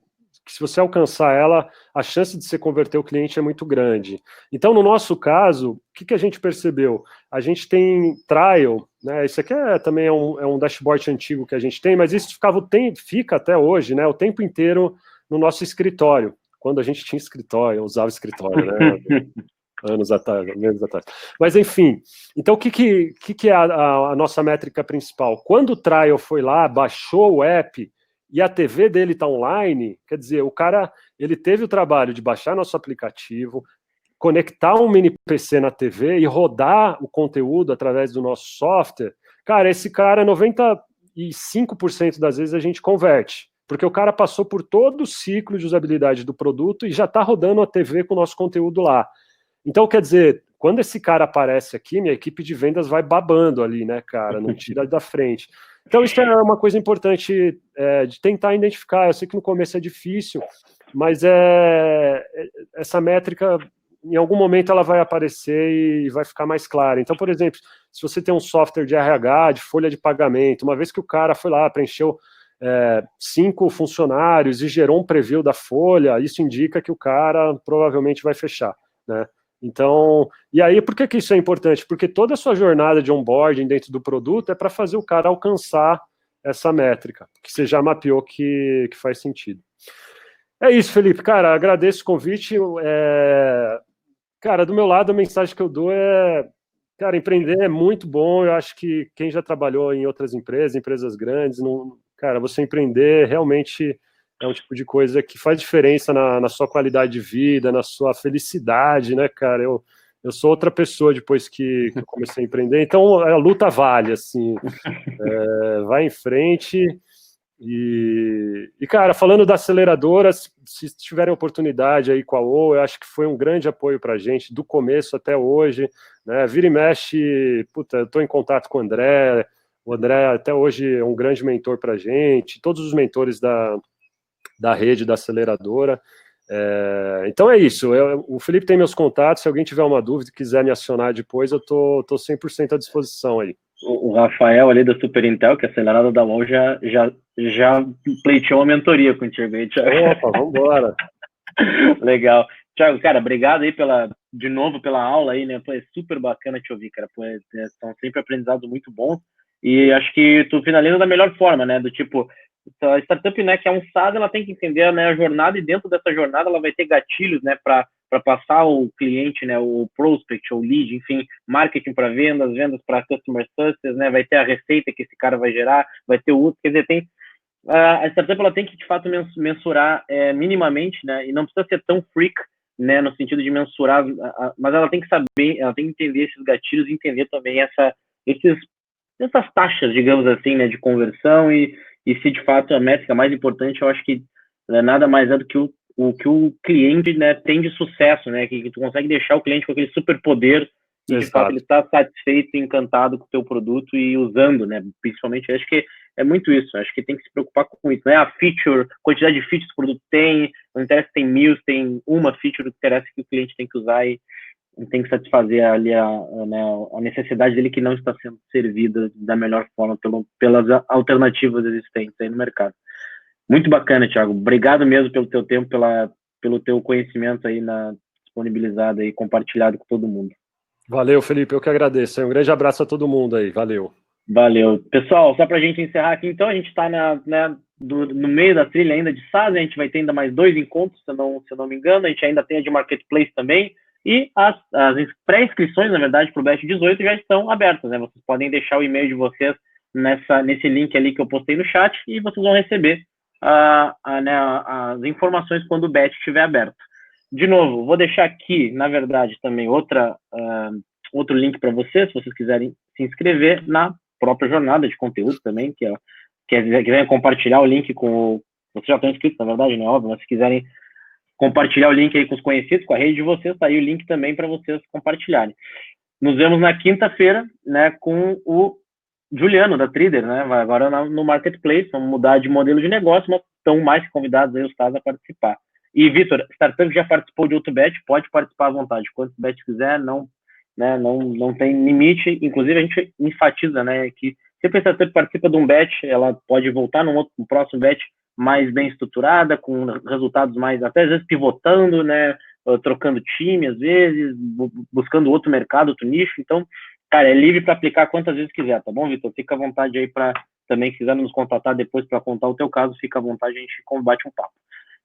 se você alcançar ela, a chance de você converter o cliente é muito grande. Então, no nosso caso, o que a gente percebeu? A gente tem trial, né? Isso aqui também é um dashboard antigo que a gente tem, mas isso fica até hoje, né? O tempo inteiro no nosso escritório. Quando a gente tinha escritório, eu usava escritório, né? Anos atrás. Mas, enfim, então o que é a nossa métrica principal? Quando o trial foi lá, baixou o app e a TV dele está online, quer dizer, o cara ele teve o trabalho de baixar nosso aplicativo, conectar um mini PC na TV e rodar o conteúdo através do nosso software. Cara, esse cara, 95% das vezes a gente converte, porque o cara passou por todo o ciclo de usabilidade do produto e já está rodando a TV com o nosso conteúdo lá. Então, quer dizer, quando esse cara aparece aqui, minha equipe de vendas vai babando ali, né, cara? Não tira da frente. Então, isso é uma coisa importante de tentar identificar. Eu sei que no começo é difícil, mas essa métrica, em algum momento, ela vai aparecer e vai ficar mais clara. Então, por exemplo, se você tem um software de RH, de folha de pagamento, uma vez que o cara foi lá, preencheu 5 funcionários e gerou um preview da folha, isso indica que o cara provavelmente vai fechar, né? Então, e aí por que isso é importante? Porque toda a sua jornada de onboarding dentro do produto é para fazer o cara alcançar essa métrica, que você já mapeou que faz sentido. É isso, Felipe. Cara, agradeço o convite. Cara, do meu lado, a mensagem que eu dou cara, empreender é muito bom. Eu acho que quem já trabalhou em outras empresas grandes, cara, você empreender realmente é um tipo de coisa que faz diferença na sua qualidade de vida, na sua felicidade, né, cara? Eu sou outra pessoa depois que eu comecei a empreender, então a luta vale, assim, vai em frente e, cara, falando da aceleradora, se tiverem oportunidade aí com a OU, eu acho que foi um grande apoio pra gente, do começo até hoje, né? Vira e mexe, puta, eu tô em contato com o André até hoje é um grande mentor pra gente, todos os mentores da rede, da aceleradora. Então é isso. O Felipe tem meus contatos. Se alguém tiver uma dúvida e quiser me acionar depois, eu tô 100% à disposição aí. O Rafael ali da Super Intel, que é acelerada da UOL, já pleiteou a mentoria contigo aí, Thiago. Opa, vambora. Legal. Thiago, cara, obrigado aí de novo pela aula aí, né? Pô, é super bacana te ouvir, cara. Pô, são sempre aprendizados muito bons. E acho que tu finaliza da melhor forma, né? Do tipo, a startup, né, que é um SaaS, ela tem que entender, né, a jornada, e dentro dessa jornada ela vai ter gatilhos, né, para passar o cliente, né, o prospect, ou lead, enfim, marketing para vendas para customer success, né, vai ter a receita que esse cara vai gerar, vai ter o uso, quer dizer, a startup ela tem que de fato mensurar minimamente, né, e não precisa ser tão freak, né, no sentido de mensurar, mas ela tem que saber, ela tem que entender esses gatilhos e entender também essas taxas, digamos assim, né, de conversão e se de fato a métrica mais importante, eu acho que nada mais é do que o cliente, né, tem de sucesso, né, que tu consegue deixar o cliente com aquele superpoder e de fato ele está satisfeito e encantado com o teu produto e usando, né, principalmente, acho que é muito isso. Acho que tem que se preocupar com isso. Não é a feature, quantidade de features que o produto tem, não interessa se tem 1000, se tem uma feature, o que interessa que o cliente tem que usar e tem que satisfazer ali a necessidade dele que não está sendo servida da melhor forma pelas alternativas existentes aí no mercado. Muito bacana, Thiago. Obrigado mesmo pelo teu tempo, pelo teu conhecimento aí disponibilizado e compartilhado com todo mundo. Valeu, Felipe, eu que agradeço. Um grande abraço a todo mundo aí, valeu. Valeu. Pessoal, só para a gente encerrar aqui, então, a gente está no meio da trilha ainda de SaaS, a gente vai ter ainda mais 2 encontros, se eu não me engano, a gente ainda tem a de Marketplace também, e as pré-inscrições, na verdade, para o Batch 18 já estão abertas, né? Vocês podem deixar o e-mail de vocês nesse link ali que eu postei no chat e vocês vão receber as informações quando o Batch estiver aberto. De novo, vou deixar aqui, na verdade, também outro link para vocês, se vocês quiserem se inscrever na própria jornada de conteúdo também, que quiserem compartilhar o link com vocês já estão inscritos, na verdade, não é óbvio, mas se quiserem compartilhar o link aí com os conhecidos, com a rede de vocês, tá aí o link também para vocês compartilharem. Nos vemos na quinta-feira, né, com o Juliano, da Trader, né, vai agora no Marketplace, vamos mudar de modelo de negócio, mas estão mais convidados aí os SaaS a participar. E, Vitor, startup já participou de outro batch, pode participar à vontade, quantos batch quiser, não tem limite, inclusive a gente enfatiza, né, que sempre a startup participa de um batch, ela pode voltar no próximo batch mais bem estruturada, com resultados mais, até às vezes pivotando, né, trocando time às vezes, buscando outro mercado, outro nicho. Então, cara, é livre para aplicar quantas vezes quiser, tá bom, Vitor? Fica à vontade aí para também, se quiser nos contatar depois para contar o teu caso, fica à vontade, a gente combate um papo.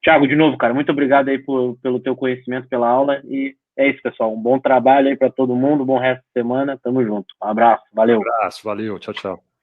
Thiago, de novo, cara, muito obrigado aí pelo teu conhecimento, pela aula, e é isso, pessoal, um bom trabalho aí para todo mundo, bom resto de semana, tamo junto, um abraço, valeu. Um abraço, valeu, tchau, tchau.